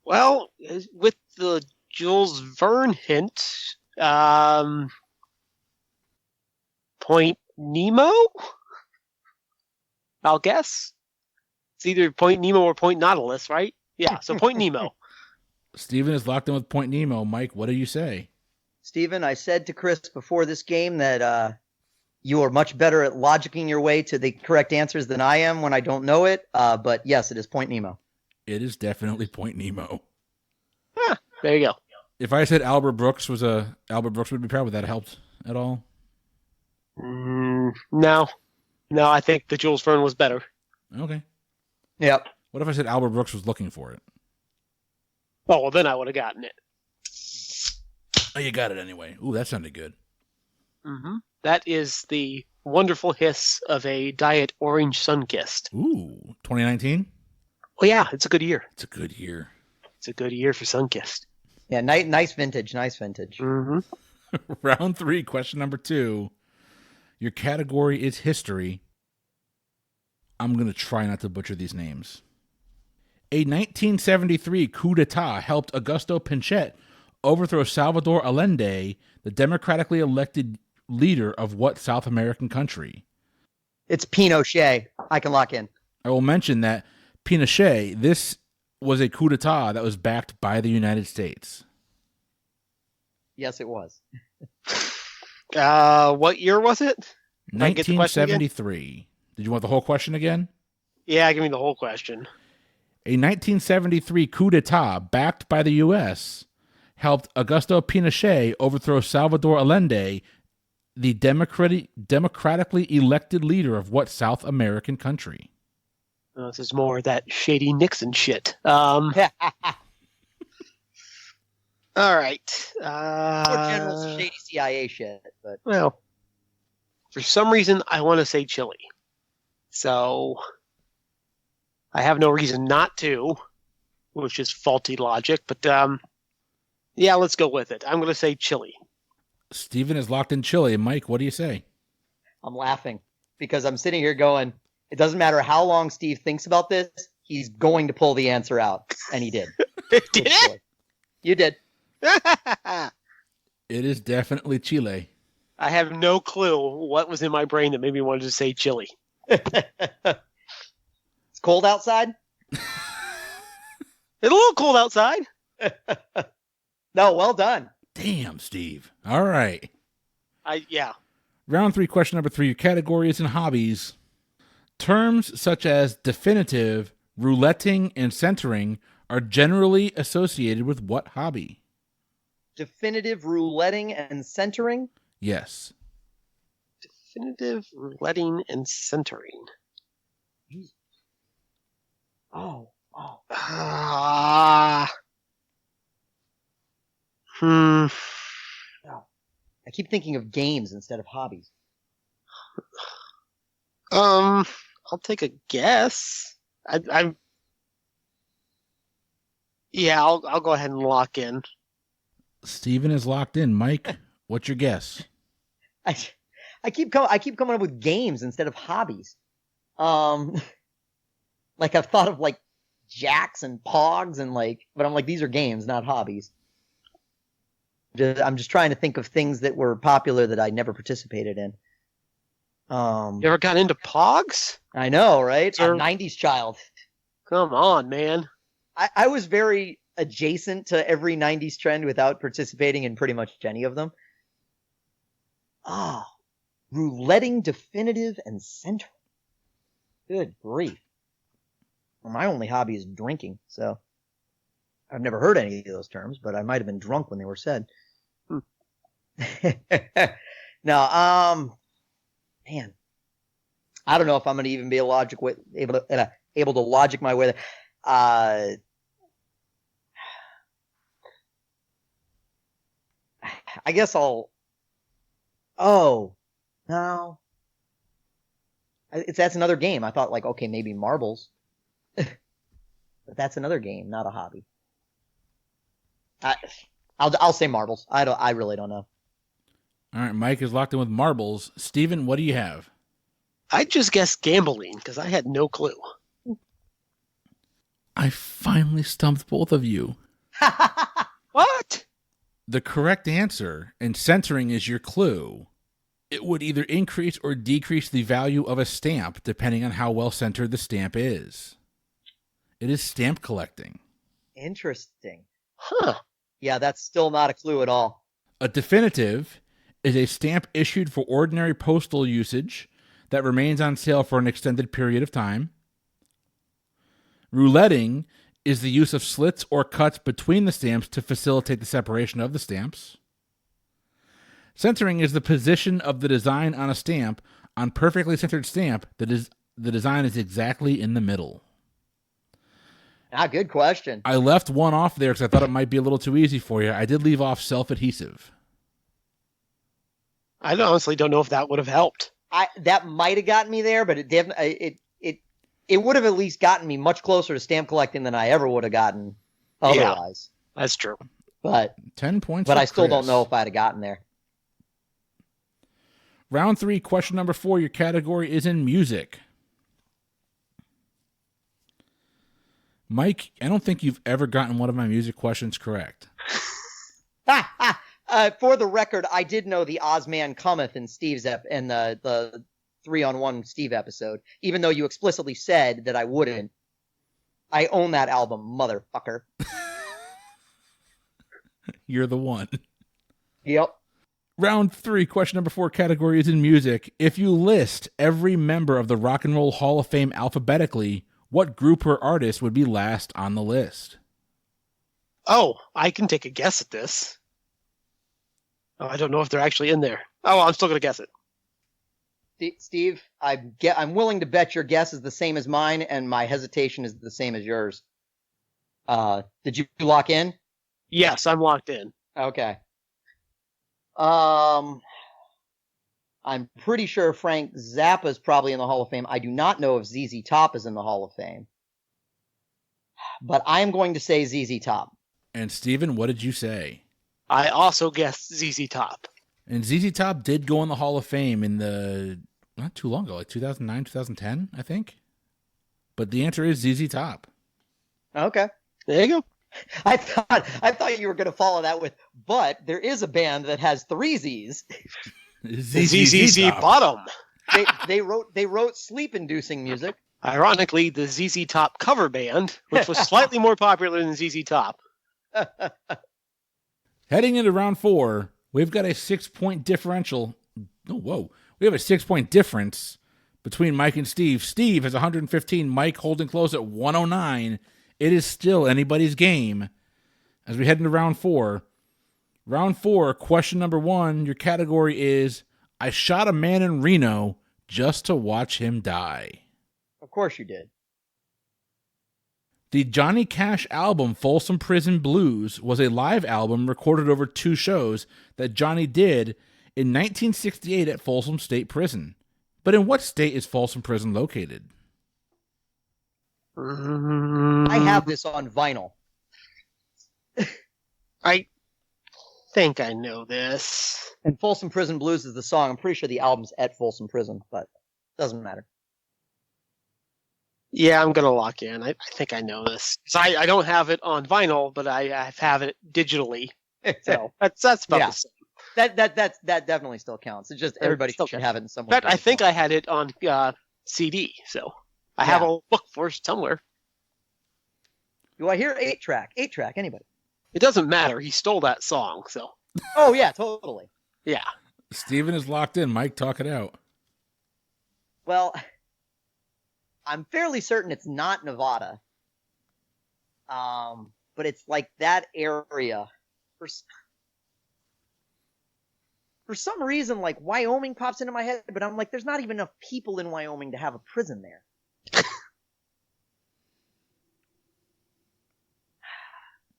Well, with the Jules Verne hint, Point Nemo? I'll guess. It's either Point Nemo or Point Nautilus, right? Yeah, so Point Nemo. Steven is locked in with Point Nemo. Mike, what do you say? Steven, I said to Chris before this game that you are much better at logicking your way to the correct answers than I am when I don't know it. But yes, it is Point Nemo. It is definitely Point Nemo. There you go. If I said Albert Brooks would be proud. Would that helped at all? No. No, I think the Jules Verne was better. Okay. Yep. What if I said Albert Brooks was looking for it? Oh, well, then I would have gotten it. Oh, you got it anyway. Ooh, that sounded good. Mm-hmm. That is the wonderful hiss of a Diet Orange Sunkist. Ooh, 2019? Oh, yeah, it's a good year. It's a good year. It's a good year for Sunkist. Yeah, nice vintage. Mm-hmm. Round 3, question number 2. Your category is history. I'm going to try not to butcher these names. A 1973 coup d'etat helped Augusto Pinochet overthrow Salvador Allende, the democratically elected leader of what South American country? It's Pinochet. I can lock in. I will mention that Pinochet, this was a coup d'etat that was backed by the United States. Yes, it was. What year was it? 1973. Did you want the whole question again? Yeah, give me the whole question. A 1973 coup d'etat backed by the U.S. helped Augusto Pinochet overthrow Salvador Allende, the democratically elected leader of what South American country? This is more of that shady Nixon shit. All right. More general shady CIA shit, but well, for some reason, I want to say Chile. So I have no reason not to, which is faulty logic. But yeah, let's go with it. I'm going to say Chile. Steven is locked in Chile. Mike, what do you say? I'm laughing because I'm sitting here going, it doesn't matter how long Steve thinks about this, he's going to pull the answer out. And he did. Did it? You did. It is definitely Chile. I have no clue what was in my brain that made me want to say Chile. It's cold outside? It's a little cold outside. No, well done. Damn, Steve. All right. Yeah. Round 3, question number 3. Your category is in hobbies. Terms such as definitive, rouletting, and centering are generally associated with what hobby? Definitive rouletting and centering? Yes. Definitive rouletting and centering. Oh. Hmm. No. I keep thinking of games instead of hobbies. I'll take a guess. I'll go ahead and lock in. Steven is locked in. Mike, what's your guess? I keep coming up with games instead of hobbies. Like I've thought of like jacks and pogs and but I'm like, these are games, not hobbies. I'm just trying to think of things that were popular that I never participated in. You ever got into pogs? I know, right? Sure. I'm a 90s child. Come on, man. I was very adjacent to every 90s trend without participating in pretty much any of them. Rouletting, definitive, and centering. Good grief. Well, my only hobby is drinking, so I've never heard any of those terms, but I might have been drunk when they were said. No, man, I don't know if I'm going to even be able to logic my way there. I guess I'll. Oh no, that's another game. I thought okay, maybe marbles, but that's another game, not a hobby. I'll say marbles. I really don't know. All right, Mike is locked in with marbles. Steven, what do you have? I just guessed gambling because I had no clue. I finally stumped both of you. What? The correct answer, and centering is your clue. It would either increase or decrease the value of a stamp depending on how well centered the stamp is. It is stamp collecting. Interesting. Huh. Yeah, that's still not a clue at all. A definitive is a stamp issued for ordinary postal usage that remains on sale for an extended period of time. Rouletting is the use of slits or cuts between the stamps to facilitate the separation of the stamps. Centering is the position of the design on a stamp. On perfectly centered stamp, the design is exactly in the middle. Good question. I left one off there because I thought it might be a little too easy for you. I did leave off self-adhesive. I honestly don't know if that would have helped. That might have gotten me there, but it would have at least gotten me much closer to stamp collecting than I ever would have gotten otherwise. Yeah, that's true. But 10 points. But I still don't know if I'd have gotten there. Round 3, question number 4. Your category is in music. Mike, I don't think you've ever gotten one of my music questions correct. For the record, I did know the Ozman Cometh in Steve's in the 3-on-1 Steve episode, even though you explicitly said that I wouldn't. I own that album, motherfucker. You're the one. Yep. Round 3, question number 4, category is in music. If you list every member of the Rock and Roll Hall of Fame alphabetically, what group or artist would be last on the list? Oh, I can take a guess at this. Oh, I don't know if they're actually in there. Oh, well, I'm still going to guess it. Steve, I'm willing to bet your guess is the same as mine, and my hesitation is the same as yours. Did you lock in? Yes, I'm locked in. Okay. I'm pretty sure Frank Zappa is probably in the Hall of Fame. I do not know if ZZ Top is in the Hall of Fame. But I'm going to say ZZ Top. And Steven, what did you say? I also guessed ZZ Top. And ZZ Top did go in the Hall of Fame in the, not too long ago, like 2009, 2010, I think. But the answer is ZZ Top. Okay. There you go. I thought you were going to follow that with, but there is a band that has 3 Z's. ZZ Bottom. They wrote sleep-inducing music. Ironically, the ZZ Top cover band, which was slightly more popular than ZZ Top. Heading into round 4, we've got a 6-point differential. Oh, whoa. We have a 6-point difference between Mike and Steve. Steve has 115, Mike holding close at 109. It is still anybody's game as we head into round 4. Round 4, question number 1, your category is, I shot a man in Reno just to watch him die. Of course you did. The Johnny Cash album Folsom Prison Blues was a live album recorded over 2 shows that Johnny did in 1968 at Folsom State Prison. But in what state is Folsom Prison located? I have this on vinyl. I think I know this. And Folsom Prison Blues is the song. I'm pretty sure the album's at Folsom Prison, but it doesn't matter. Yeah, I'm going to lock in. I think I know this. So I don't have it on vinyl, but I have it digitally. So that's about the same. That definitely still counts. It's just everybody should have it in some way. In fact, I think I had it on CD, so I have a book for it somewhere. Do I hear 8-track? 8-track, anybody? It doesn't matter. He stole that song, so. Oh, yeah, totally. Yeah. Steven is locked in. Mike, talk it out. Well, I'm fairly certain it's not Nevada. But it's like that area. For some reason, like, Wyoming pops into my head, but I'm like, there's not even enough people in Wyoming to have a prison there.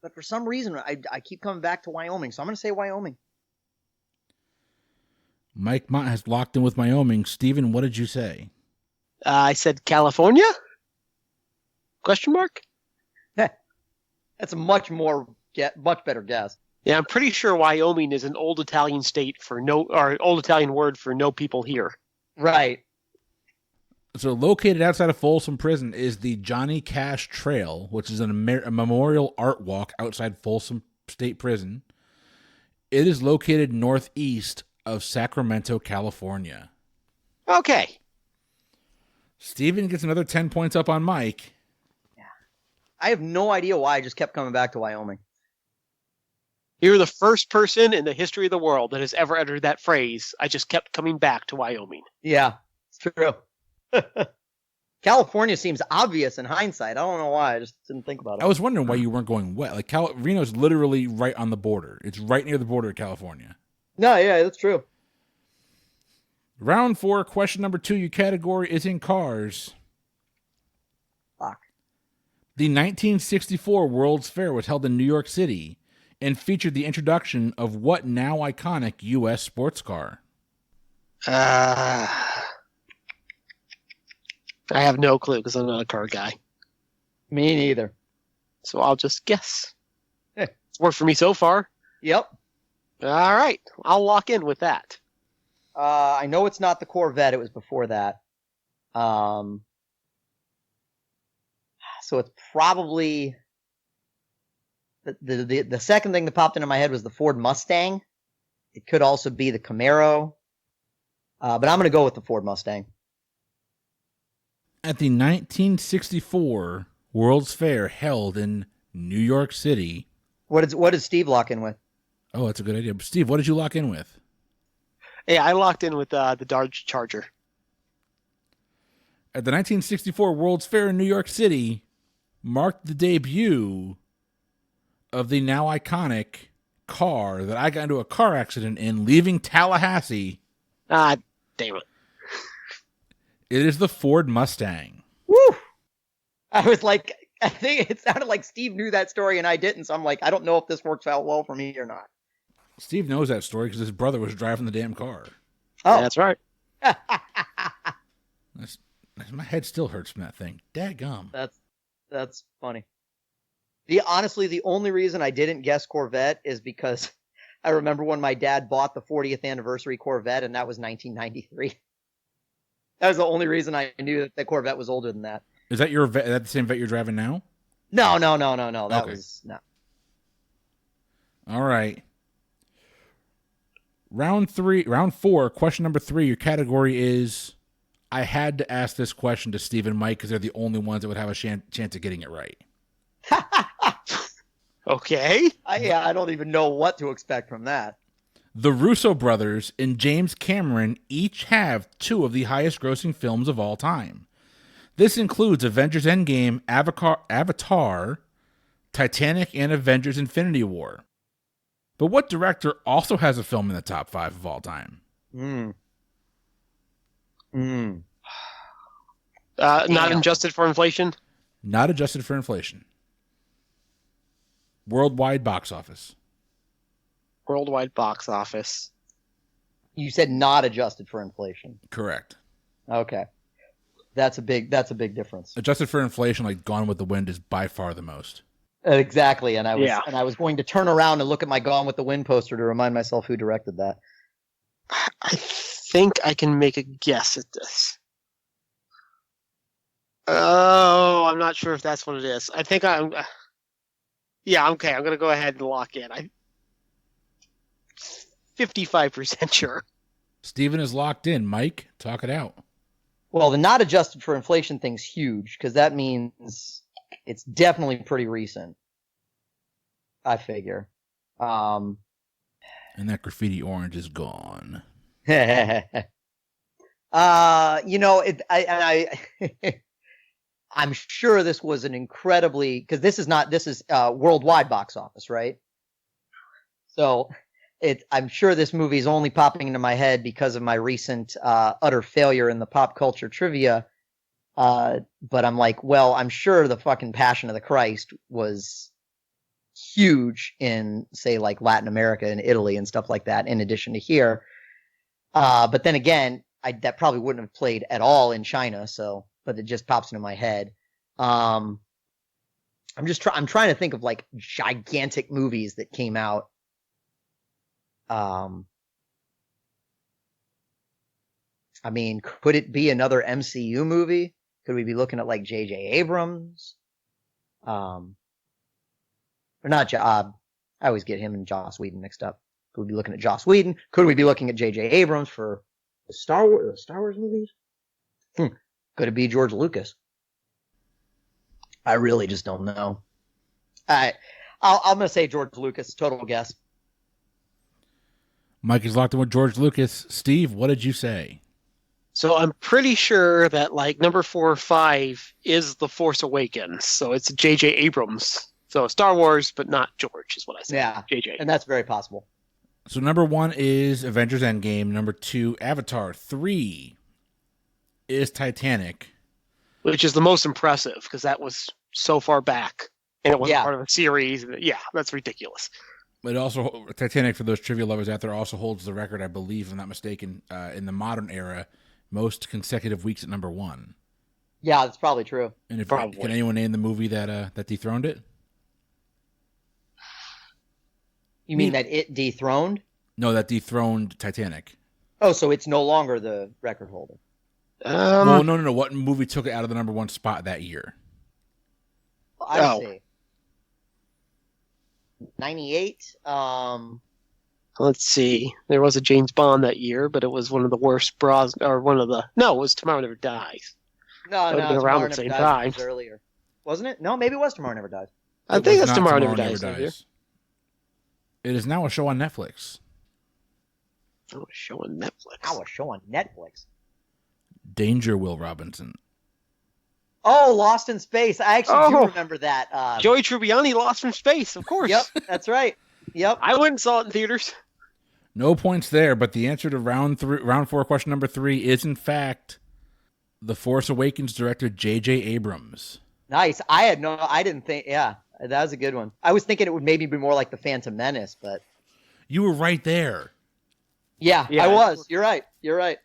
But for some reason, I keep coming back to Wyoming, so I'm going to say Wyoming. Mike Mott has locked in with Wyoming. Steven, what did you say? I said California? Question mark? That's a much better guess. Yeah, I'm pretty sure Wyoming is an old Italian state or old Italian word for no people here. Right. So located outside of Folsom Prison is the Johnny Cash Trail, which is a memorial art walk outside Folsom State Prison. It is located northeast of Sacramento, California. Okay. Steven gets another 10 points up on Mike. Yeah. I have no idea why I just kept coming back to Wyoming. You're the first person in the history of the world that has ever uttered that phrase. I just kept coming back to Wyoming. Yeah, it's true. California seems obvious in hindsight. I don't know why. I just didn't think about it. I was wondering why you weren't going west. Like Reno's literally right on the border. It's right near the border of California. No, yeah, that's true. Round 4, question number 2. Your category is in cars. Fuck. The 1964 World's Fair was held in New York City and featured the introduction of what now iconic U.S. sports car? I have no clue because I'm not a car guy. Me neither. So I'll just guess. Eh. It's worked for me so far. Yep. All right. I'll lock in with that. I know it's not the Corvette. It was before that. So it's probably the second thing that popped into my head was the Ford Mustang. It could also be the Camaro. But I'm going to go with the Ford Mustang. At the 1964 World's Fair held in New York City. What does Steve lock in with? Oh, that's a good idea. Steve, what did you lock in with? Hey, I locked in with the Dodge Charger. At the 1964 World's Fair in New York City marked the debut of the now iconic car that I got into a car accident in leaving Tallahassee. Ah, damn it. It is the Ford Mustang. Woo! I was like, I think it sounded like Steve knew that story and I didn't, so I'm like, I don't know if this works out well for me or not. Steve knows that story because his brother was driving the damn car. Oh, That's right. My head still hurts from that thing. Daggum. That's funny. Honestly, the only reason I didn't guess Corvette is because I remember when my dad bought the 40th anniversary Corvette, and that was 1993. That was the only reason I knew that the Corvette was older than that. Is that your vet? Is that the same vet you're driving now? No. That was no. All right. Round 4, question number 3. Your category is, I had to ask this question to Steve and Mike because they're the only ones that would have a chance of getting it right. Okay. I don't even know what to expect from that. The Russo brothers and James Cameron each have 2 of the highest grossing films of all time. This includes Avengers Endgame, Avatar, Titanic, and Avengers Infinity War. But what director also has a film in the top 5 of all time? Not adjusted for inflation? Not adjusted for inflation. Worldwide box office. Worldwide box office. You said not adjusted for inflation. Correct. Okay. That's a big difference. Adjusted for inflation, like Gone with the Wind is by far the most. Exactly, and I was going to turn around and look at my Gone with the Wind poster to remind myself who directed that. I think I can make a guess at this. Oh, I'm not sure if that's what it is. I think I'm... Yeah, okay, I'm going to go ahead and lock in. I'm 55% sure. Steven is locked in. Mike, talk it out. Well, the not adjusted for inflation thing's huge, because that means it's definitely pretty recent. I figure. And that graffiti orange is gone. I'm sure this was an incredibly, because this is worldwide box office, right? So I'm sure this movie is only popping into my head because of my recent utter failure in the pop culture trivia. But I'm like, well, I'm sure the fucking Passion of the Christ was huge in, say, like Latin America and Italy and stuff like that, in addition to here. But then again, that probably wouldn't have played at all in China. So, but it just pops into my head. I'm trying to think of like gigantic movies that came out. I mean, could it be another MCU movie? Could we be looking at like J.J. Abrams? Or not, I always get him and Joss Whedon mixed up. Could we be looking at Joss Whedon? Could we be looking at J.J. Abrams for the Star Wars movies? Could it be George Lucas? I really just don't know. I'm going to say George Lucas, total guess. Mike is locked in with George Lucas. Steve, what did you say? So I'm pretty sure that like number 4 or 5 is The Force Awakens. So it's J.J. Abrams. So Star Wars, but not George, is what I said. Yeah, J.J. and that's very possible. So number 1 is Avengers Endgame. Number 2, Avatar. 3 is Titanic. Which is the most impressive because that was so far back and it wasn't Yeah. part of a series. Yeah, that's ridiculous. But also, Titanic, for those trivia lovers out there, also holds the record, I believe, if I'm not mistaken, in the modern era, most consecutive weeks at number 1. Yeah, that's probably true. And if Probably. can anyone name the movie that dethroned it? You mean that it dethroned? No, that dethroned Titanic. Oh, so it's no longer the record holder. Well, no. What movie took it out of the number 1 spot that year? I see. 98. Let's see. There was a James Bond that year, but it was one of the worst No, it was Tomorrow Never Dies. No, That would've been around at the same time. Was earlier, wasn't it? No, maybe it was Tomorrow Never Dies. I It think was that's not Tomorrow Never Dies. It is now a show on Netflix. Oh, a show on Netflix. Now a show on Netflix. Danger, Will Robinson. Oh, Lost in Space. I actually do remember that. Joey Tribbiani, Lost from Space, of course. Yep, that's right. Yep. I went and saw it in theaters. No points there, but the answer to round 4, question number 3 is, in fact, The Force Awakens director J.J. Abrams. Nice. I didn't think, yeah, that was a good one. I was thinking it would maybe be more like The Phantom Menace, but. You were right there. Yeah, I was. You're right. You're right.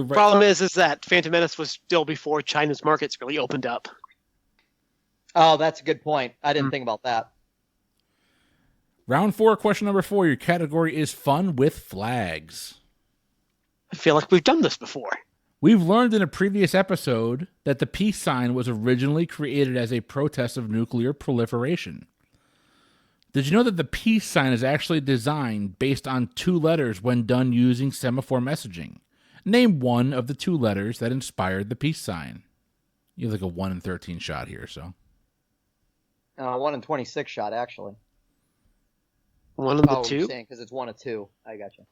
Problem is that Phantom Menace was still before China's markets really opened up. Oh, that's a good point. I didn't think about that. Round 4, question number 4. Your category is fun with flags. I feel like we've done this before. We've learned in a previous episode that the peace sign was originally created as a protest of nuclear proliferation. Did you know that the peace sign is actually designed based on 2 letters when done using semaphore messaging? Name one of the 2 letters that inspired the peace sign. You have like a 1 in 13 shot here, so. 1 in 26 shot, actually. One of the 2? Because it's 1 of 2. I got you.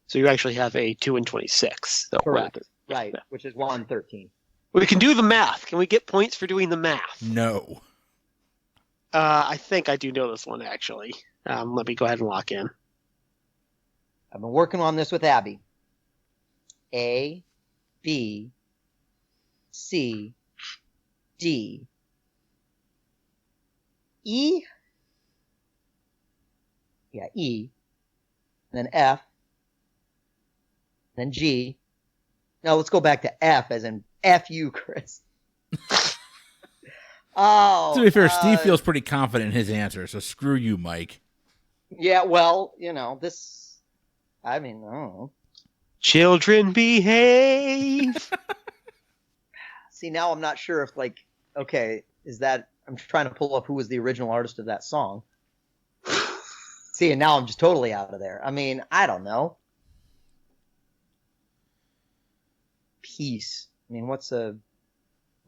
So you actually have a 2 in 26. So Correct. Right, which is 1 in 13. We can do the math. Can we get points for doing the math? No. I think I do know this one, actually. Let me go ahead and lock in. I've been working on this with Abby. A, B, C, D, E. Yeah, E. Then F. Then G. No, let's go back to F as in F you, Chris. Oh. To be fair, Steve feels pretty confident in his answer, so screw you, Mike. Yeah, well, this. I mean, I don't know. Children behave. See, now I'm not sure if, okay, is that, I'm trying to pull up who was the original artist of that song. See, and now I'm just totally out of there. I mean, I don't know. Peace. I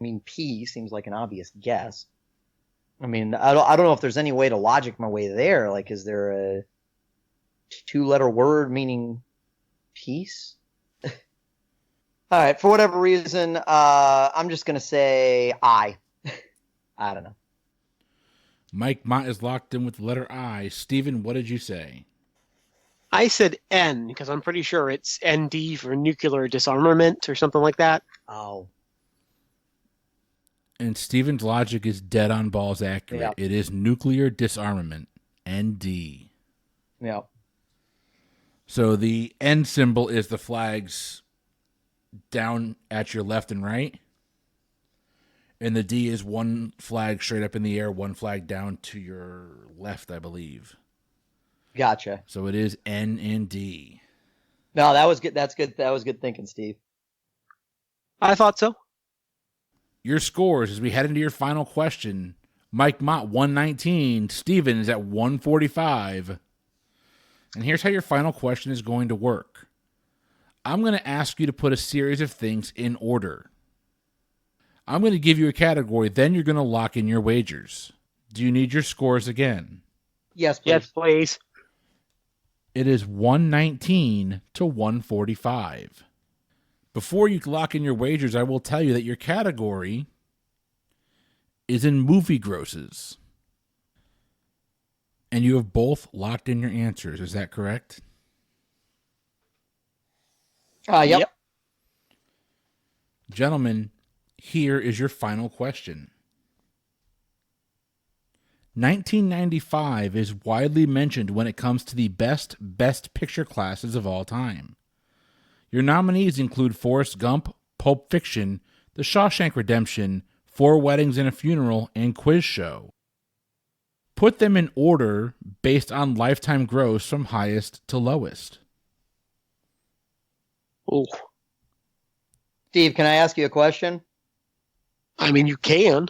mean, P seems like an obvious guess. I mean, I don't know if there's any way to logic my way there. Like, is there a 2-letter word meaning peace? All right, for whatever reason, I'm just going to say I. I don't know. Mike Mott is locked in with the letter I. Steven, what did you say? I said N because I'm pretty sure it's ND for nuclear disarmament or something like that. Oh. And Steven's logic is dead on balls accurate. Yeah. It is nuclear disarmament. ND. Yeah. So the N symbol is the flags down at your left and right. And the D is one flag straight up in the air, one flag down to your left, I believe. Gotcha. So it is N and D. No, that was good. That's good. That was good thinking, Steve. I thought so. Your scores as we head into your final question. Mike Mott, 119. Steven is at 145. And here's how your final question is going to work. I'm going to ask you to put a series of things in order. I'm going to give you a category, then you're going to lock in your wagers. Do you need your scores again? Yes, please. Yes, please. It is 119 to 145. Before you lock in your wagers, I will tell you that your category is in movie grosses. And you have both locked in your answers. Is that correct? Yep. Gentlemen, here is your final question. 1995 is widely mentioned when it comes to the best picture classes of all time. Your nominees include Forrest Gump, Pulp Fiction, The Shawshank Redemption, Four Weddings and a Funeral, and Quiz Show. Put them in order based on lifetime gross from highest to lowest. Oh, Steve, can I ask you a question? I mean, you can.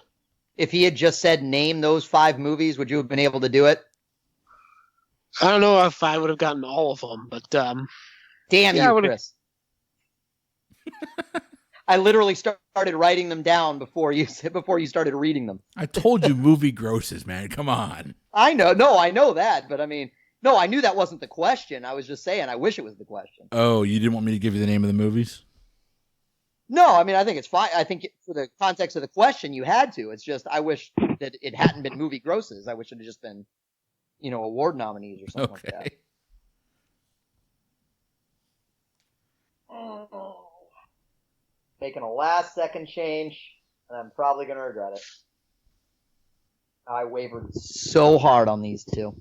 If he had just said name those 5 movies, would you have been able to do it? I don't know if I would have gotten all of them, but Damn yeah, you, Chris. I literally started writing them down before you started reading them. I told you movie grosses, man. Come on. I know that, but I mean, no, I knew that wasn't the question. I was just saying I wish it was the question. Oh, you didn't want me to give you the name of the movies? No, I mean, I think it's fine. I think for the context of the question, you had to. It's just I wish that it hadn't been movie grosses. I wish it had just been, award nominees or something like that. Oh. Making a last-second change, and I'm probably going to regret it. I wavered so hard on these two.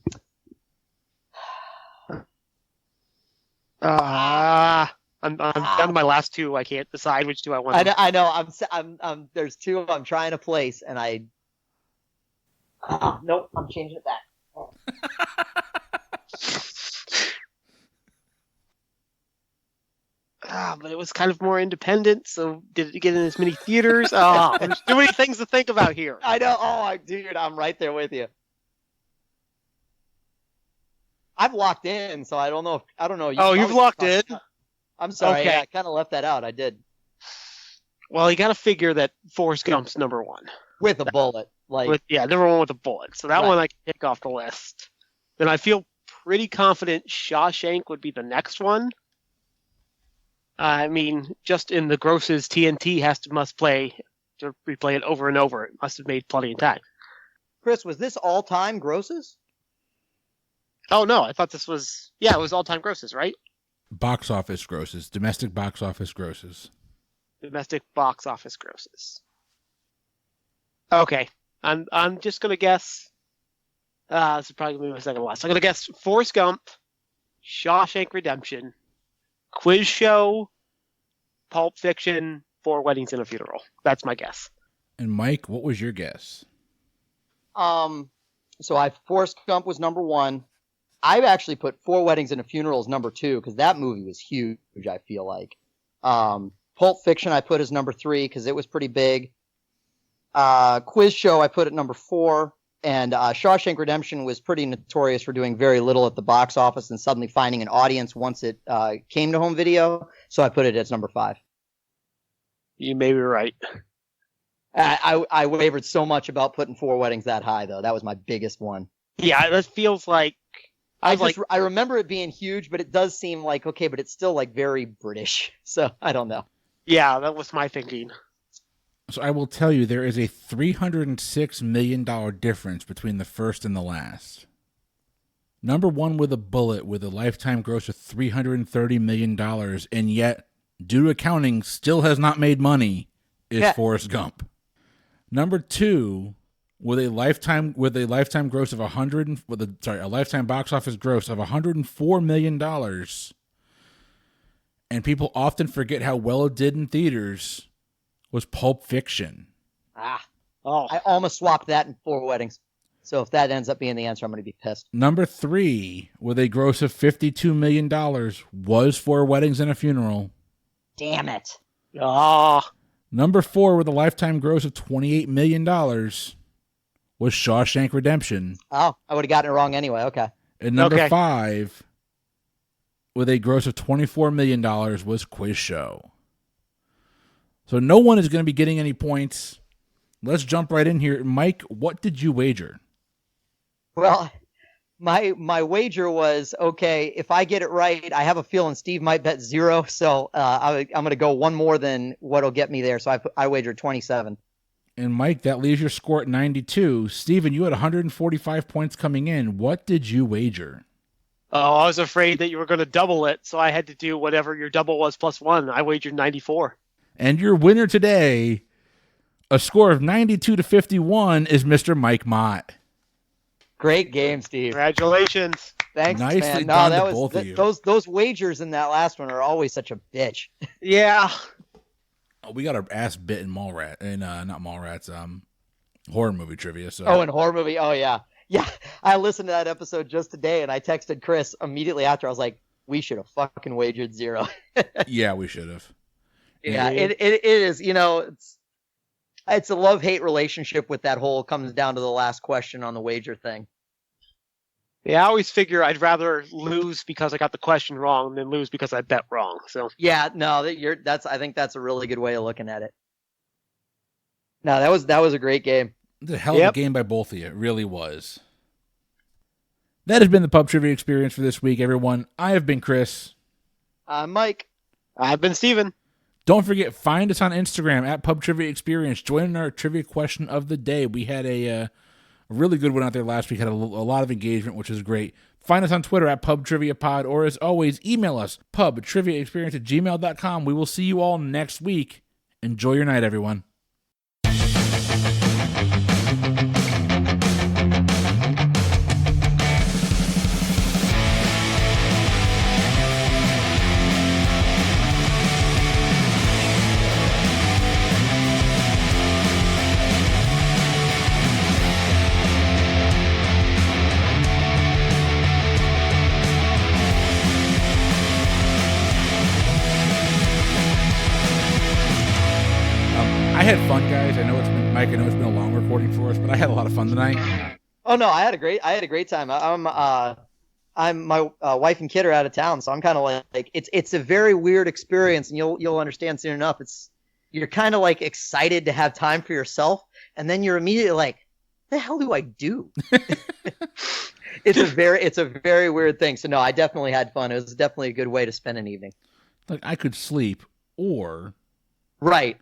I'm down to my last 2. I can't decide which 2 I want. I know. I'm. There's 2 I'm trying to place, and I. Nope. I'm changing it back. Oh. But it was kind of more independent, so did it get in as many theaters? There's too many things to think about here. I know. Oh, dude, I'm right there with you. I've locked in, so I don't know. You've locked in? I'm sorry. Okay. Yeah, I kind of left that out. I did. Well, you got to figure that Forrest Gump's number 1. With a bullet. Number 1 with a bullet. So that Right. one I can pick off the list. Then I feel pretty confident Shawshank would be the next one. I mean, just in the grosses, TNT must play to replay it over and over. It must have made plenty of time. Chris, was this all-time grosses? Oh, no. I thought this was... Yeah, it was all-time grosses, right? Box office grosses. Domestic box office grosses. Domestic box office grosses. Okay. I'm just going to guess... this is probably going to be my second last. I'm going to guess Forrest Gump, Shawshank Redemption, Quiz Show, Pulp Fiction, Four Weddings and a Funeral. That's my guess. And Mike, what was your guess? So Forrest Gump was number 1. I've actually put Four Weddings and a Funeral as number 2 because that movie was huge, I feel like. Pulp Fiction I put as number 3 because it was pretty big. Quiz Show I put at number 4. And Shawshank Redemption was pretty notorious for doing very little at the box office and suddenly finding an audience once it came to home video. So I put it as number 5. You may be right. I wavered so much about putting Four Weddings that high, though. That was my biggest one. Yeah, that feels like... I remember it being huge, but it does seem like, okay, but it's still like very British. So I don't know. Yeah, that was my thinking. So I will tell you, there is a $306 million difference between the first and the last. Number 1 with a bullet with a lifetime gross of $330 million, and yet, due to accounting, still has not made money, is Forrest Gump. Number 2 with a lifetime gross of a lifetime box office gross of $104 million, and people often forget how well it did in theaters, was Pulp Fiction. I almost swapped that in Four Weddings. So if that ends up being the answer, I'm going to be pissed. Number 3, with a gross of $52 million, was Four Weddings and a Funeral. Damn it. Number 4, with a lifetime gross of $28 million, was Shawshank Redemption. Oh, I would have gotten it wrong anyway. Okay. And number 5, with a gross of $24 million, was Quiz Show. So no one is going to be getting any points. Let's jump right in here. Mike, what did you wager? Well, my wager was, okay, if I get it right, I have a feeling Steve might bet 0, so I'm going to go one more than what'll get me there. So I wagered 27. And Mike, that leaves your score at 92. Steven, you had 145 points coming in. What did you wager? Oh, I was afraid that you were going to double it, so I had to do whatever your double was plus 1. I wagered 94. And your winner today, a score of 92 to 51, is Mr. Mike Mott. Great game, Steve. Congratulations. Thanks, Nicely man. done No, to that was both of you. those wagers in that last one are always such a bitch. Yeah. Oh, we got our ass bit in Mallrat, and not Mallrats, horror movie trivia. So. Oh, and horror movie. Oh, yeah. Yeah, I listened to that episode just today, and I texted Chris immediately after. I was like, we should have fucking wagered 0. Yeah, we should have. Yeah, it is. It's a love-hate relationship with that whole comes down to the last question on the wager thing. Yeah, I always figure I'd rather lose because I got the question wrong than lose because I bet wrong. So yeah, no, I think that's a really good way of looking at it. No, that was a great game. It's a hell of a game by both of you. It really was. That has been the Pub Trivia Experience for this week, everyone. I have been Chris. I'm Mike. I've been Steven. Don't forget, find us on Instagram at Pub Trivia Experience. Join in our trivia question of the day. We had a really good one out there last week. Had a lot of engagement, which is great. Find us on Twitter at Pub Trivia Pod, or as always, email us, pubtriviaexperience@gmail.com. We will see you all next week. Enjoy your night, everyone. I had fun, guys. I know it's been Mike. I know it's been a long recording for us, but I had a lot of fun tonight. Oh no, I had a great time. I'm my wife and kid are out of town, so I'm kind of like it's a very weird experience, and you'll understand soon enough. You're kind of like excited to have time for yourself, and then you're immediately like, the hell do I do? It's a very weird thing. So no, I definitely had fun. It was definitely a good way to spend an evening. Like I could sleep, or right.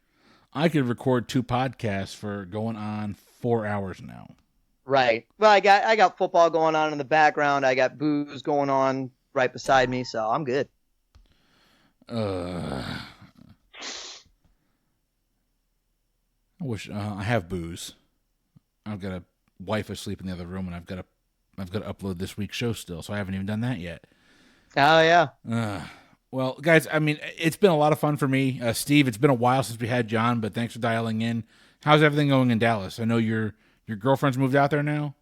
I could record 2 podcasts for going on 4 hours now. Right. Well, I got football going on in the background. I got booze going on right beside me, so I'm good. I wish I have booze. I've got a wife asleep in the other room, and I've got to upload this week's show still, so I haven't even done that yet. Oh yeah. Well, guys, I mean, it's been a lot of fun for me. Steve, it's been a while since we had John, but thanks for dialing in. How's everything going in Dallas? I know your girlfriend's moved out there now.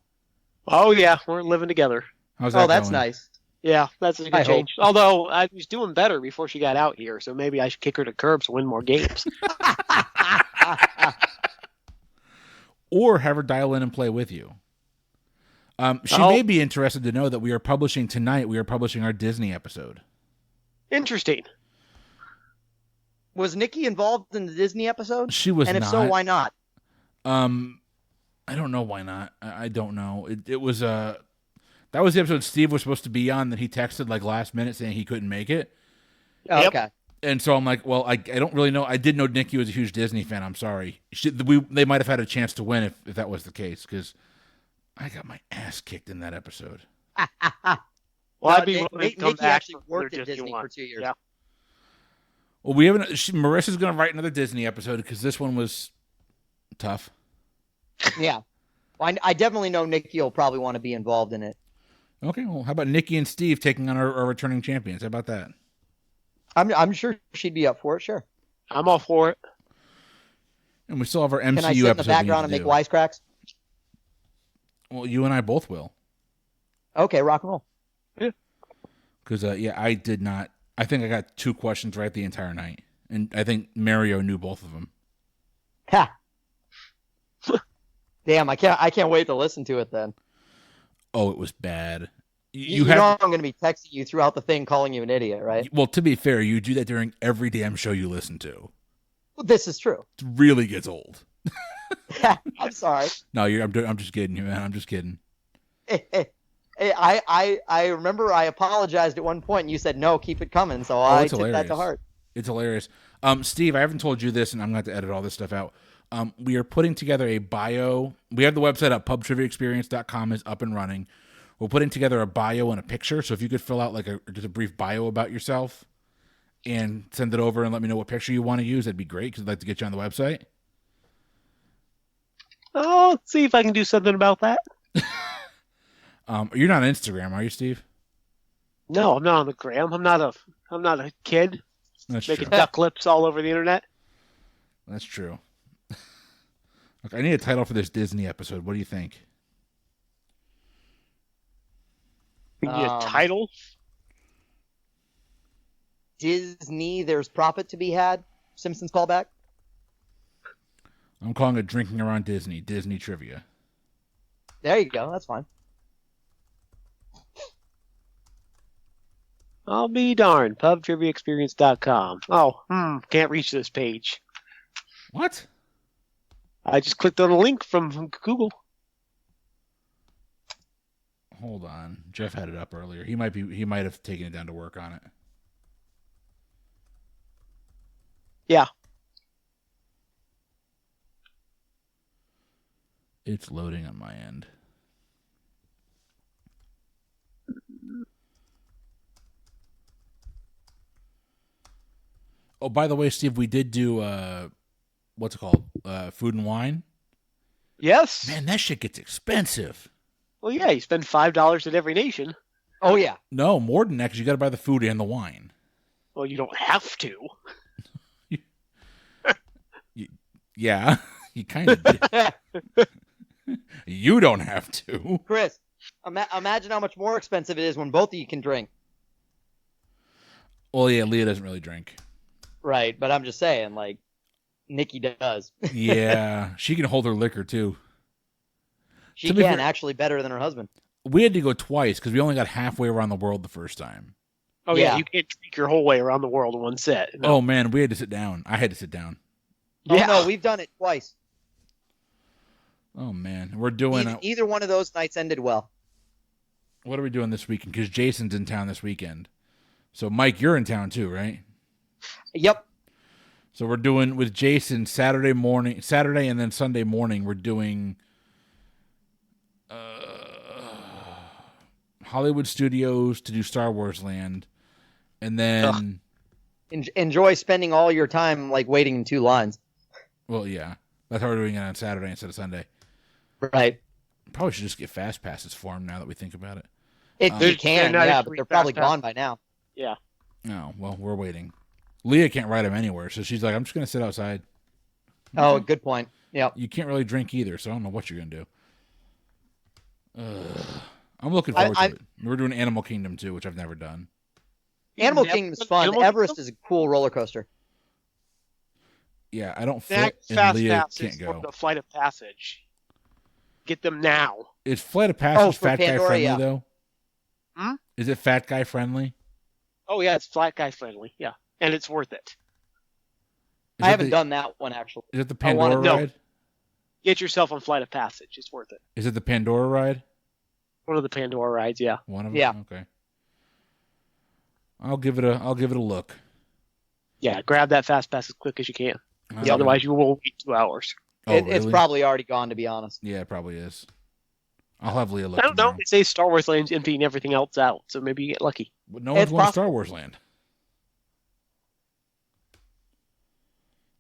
Oh yeah, we're living together. How's that? Oh, that's going? nice. Yeah, that's a good change. Although I was doing better before she got out here, so maybe I should kick her to curb to win more games. Or have her dial in and play with you. She may be interested to know that we are publishing tonight. We are publishing our Disney episode. Interesting. Was Nikki involved in the Disney episode? She was, and if not. so, why not? I don't know why not. I don't know. It was that was the episode Steve was supposed to be on that he texted like last minute saying he couldn't make it. Oh, Yep. okay. And so I'm like, well, I don't really know. I did know Nikki was a huge Disney fan. I'm sorry. They might have had a chance to win if that was the case, because I got my ass kicked in that episode. Well, I'd be willing to come Nikki back actually worked at Disney for 2 years. Yeah. Well, we haven't. Marissa's going to write another Disney episode because this one was tough. Yeah. Well, I definitely know Nikki will probably want to be involved in it. Okay, well, how about Nikki and Steve taking on our returning champions? How about that? I'm sure she'd be up for it. Sure. I'm all for it. And we still have our MCU Can I sit in episode. the background and make wisecracks? Well, you and I both will. Okay, rock and roll. Yeah. Because I did not. I think I got 2 questions right the entire night, and I think Mario knew both of them. Ha. Damn, I can't wait to listen to it then. Oh, it was bad. You know I'm going to be texting you throughout the thing calling you an idiot, right? Well, to be fair, you do that during every damn show you listen to. Well, this is true. It really gets old. I'm sorry. No, I'm just kidding you, man. I'm just kidding. I remember I apologized at one point, and you said no, keep it coming. So I it's took hilarious. that to heart. It's hilarious. Steve, I haven't told you this, and I'm going to have to edit all this stuff out. We are putting together a bio. We have the website up, pubtriviaexperience.com is up and running. We're putting together a bio and a picture. So if you could fill out like just a brief bio about yourself and send it over and let me know what picture you want to use, that'd be great because I'd like to get you on the website. Oh, let's see if I can do something about that. You're not on Instagram, are you, Steve? No, I'm not on the gram. I'm not a kid That's making true. duck lips all over the internet. That's true. Look, I need a title for this Disney episode. What do you think? You need a title. Disney, there's profit to be had. Simpsons callback. I'm calling it Drinking Around Disney Trivia. There you go. That's fine. I'll be darned. Pubtriviaexperience.com. Oh, can't reach this page. What? I just clicked on a link from Google. Hold on. Jeff had it up earlier. He might have taken it down to work on it. Yeah. It's loading on my end. Oh, by the way, Steve, we did do what's it called? Food and wine. Yes. Man, that shit gets expensive. Well, yeah, you spend $5 at every nation. Oh yeah. No, more than that, because you got to buy the food and the wine. Well, you don't have to. Yeah, you kind of do. You don't have to. Chris, imagine how much more expensive it is when both of you can drink. Well, yeah, Leah doesn't really drink. Right, but I'm just saying, like, Nikki does. Yeah, she can hold her liquor too. She can, actually better than her husband. We had to go twice because we only got halfway around the world the first time. Oh, yeah, Yeah. you can't drink your whole way around the world in one set. No. Oh, man, we had to sit down. I had to sit down. Oh no, we've done it twice. Oh, man. We're doing... Either one of those nights ended well. What are we doing this weekend? Because Jason's in town this weekend. So, Mike, you're in town too, right? Yep. So we're doing with Jason Saturday and then Sunday morning, we're doing Hollywood Studios to do Star Wars Land. And then... Enjoy spending all your time, like, waiting in two lines. Well, yeah. That's how we're doing it on Saturday instead of Sunday. Right. Probably should just get fast passes for them now that we think about it. You can, they're not yeah, a but free they're probably fast pass. gone by now. Yeah. Oh, well, we're waiting. Leah can't ride them anywhere, so she's like, I'm just going to sit outside. Oh, good point. Yep. You can't really drink either, so I don't know what you're going to do. I'm looking forward to it. We're doing Animal Kingdom too, which I've never done. Animal Kingdom's fun. Animal Everest Kingdom? is a cool roller coaster. Yeah, I don't That fit, and fast Leah pass can't is for go. the Flight of Passage. Get them now. Is Flight of Passage for fat guy Pandora, friendly, yeah. though? Hmm? Is it fat guy friendly? Oh, yeah, it's flat guy friendly. Yeah. And it's worth it. I haven't done that one, actually. Is it the I wanna- Pandora no. ride? Get yourself on Flight of Passage. It's worth it. Is it the Pandora ride? One of the Pandora rides, yeah. One of them? Yeah. Okay. I'll give it a look. Yeah, grab that fast pass as quick as you can. Okay. Otherwise, you will wait 2 hours. Oh, It's really? probably already gone, to be honest. Yeah, it probably is. I'll have Leah look. I don't know. tomorrow. They say Star Wars Land's emptying everything else out, so maybe you get lucky. But no one's It's going to possible. Star Wars Land.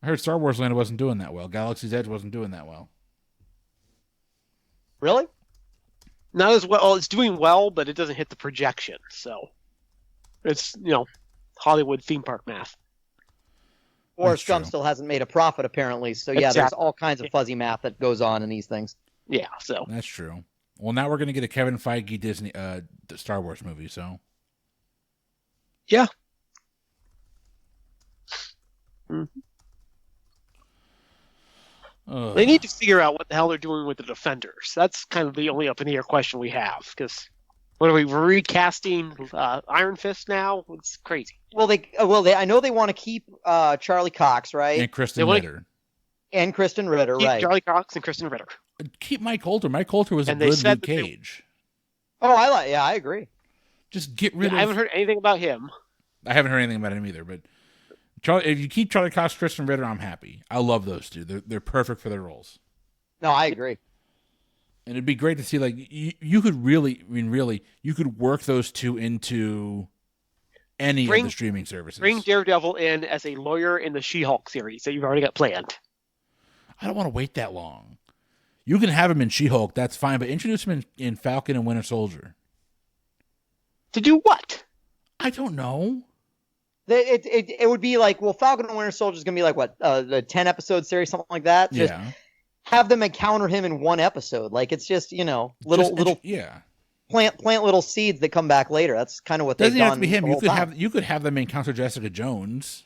I heard Star Wars Land wasn't doing that well. Galaxy's Edge wasn't doing that well. Really? Not as well. It's doing well, but it doesn't hit the projection. So it's Hollywood theme park math. Forrest That's Gump true. still hasn't made a profit, apparently. So, yeah, there's Exactly. all kinds of fuzzy math that goes on in these things. Yeah. So That's true. Well, now we're going to get a Kevin Feige Disney the Star Wars movie, so. yeah. They need to figure out what the hell they're doing with the Defenders. That's kind of the only up in the air question we have. Because what are we recasting Iron Fist now? It's crazy. Well, I know they want to keep Charlie Cox, right? And Kristen They wanna- Ritter. And Kristen Ritter, Keep right? Charlie Cox and Kristen Ritter. Keep Mike Coulter. Mike Coulter was And a they good said Luke that they- Cage. Oh, I agree. Just get rid of. I haven't heard anything about him. I haven't heard anything about him either. But Charlie, if you keep Charlie Cox, Tristan Ritter, I'm happy. I love those two. They're perfect for their roles. No, I agree. And it'd be great to see, like, you could really, you could work those two into any of the streaming services. Bring Daredevil in as a lawyer in the She-Hulk series that you've already got planned. I don't want to wait that long. You can have him in She-Hulk, that's fine, but introduce him in Falcon and Winter Soldier. To do what? I don't know. It would be like, well, Falcon and Winter Soldier is going to be like, what, the 10-episode series, something like that? Just have them encounter him in one episode. Like, it's just, little plant little seeds that come back later. That's kind of what they've done. Doesn't have to be him. You could have them encounter Jessica Jones.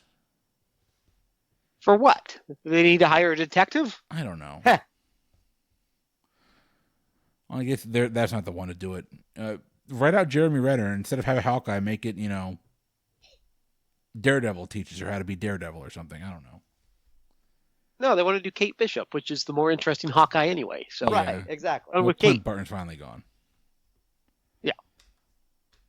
For what? Do they need to hire a detective? I don't know. Well, I guess that's not the one to do it. Write out Jeremy Renner instead of have a Hawkeye. Make it, Daredevil teaches her how to be Daredevil or something. I don't know. No, they want to do Kate Bishop, which is the more interesting Hawkeye anyway. So right, exactly. Well, Clint Barton's finally gone. Yeah.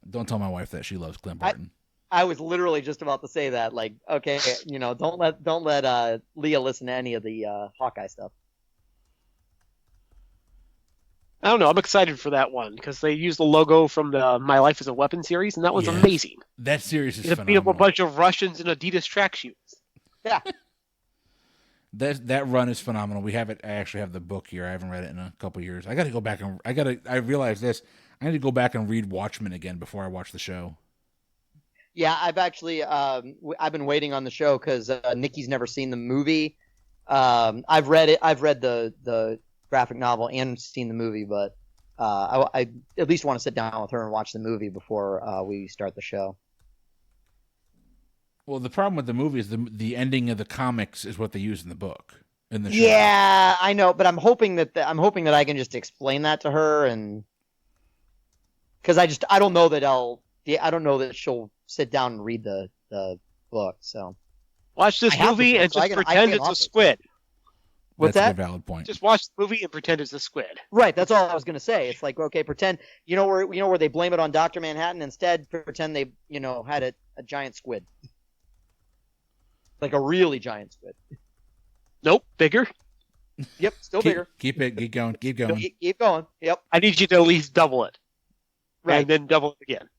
Don't tell my wife that. She loves Clint Barton. I was literally just about to say that. Like, okay, don't let Leah listen to any of the Hawkeye stuff. I don't know. I'm excited for that one because they used the logo from the My Life as a Weapon series, and that was amazing. That series is phenomenal. Beat up a bunch of Russians in Adidas tracksuits. Yeah. That run is phenomenal. We have it. I actually have the book here. I haven't read it in a couple of years. I got to go back and I realized this. I need to go back and read Watchmen again before I watch the show. Yeah, I've actually I've been waiting on the show because Nikki's never seen the movie. I've read it. I've read the graphic novel and seen the movie, but I at least want to sit down with her and watch the movie before we start the show. Well, the problem with the movie is the ending of the comics is what they use in the book in the show. Yeah, I know, but I'm hoping that I can just explain that to her, and because I don't know that she'll sit down and read the book. So watch this movie and just pretend it's a squid. What's that? That's a valid point. Just watch the movie and pretend it's a squid. Right, that's all I was gonna say. It's like, okay, pretend where they blame it on Dr. Manhattan, instead pretend they had a giant squid. Like a really giant squid. Nope, bigger. Yep, still bigger. Keep going. Keep going. Keep going. Yep. I need you to at least double it. Right. And then double it again.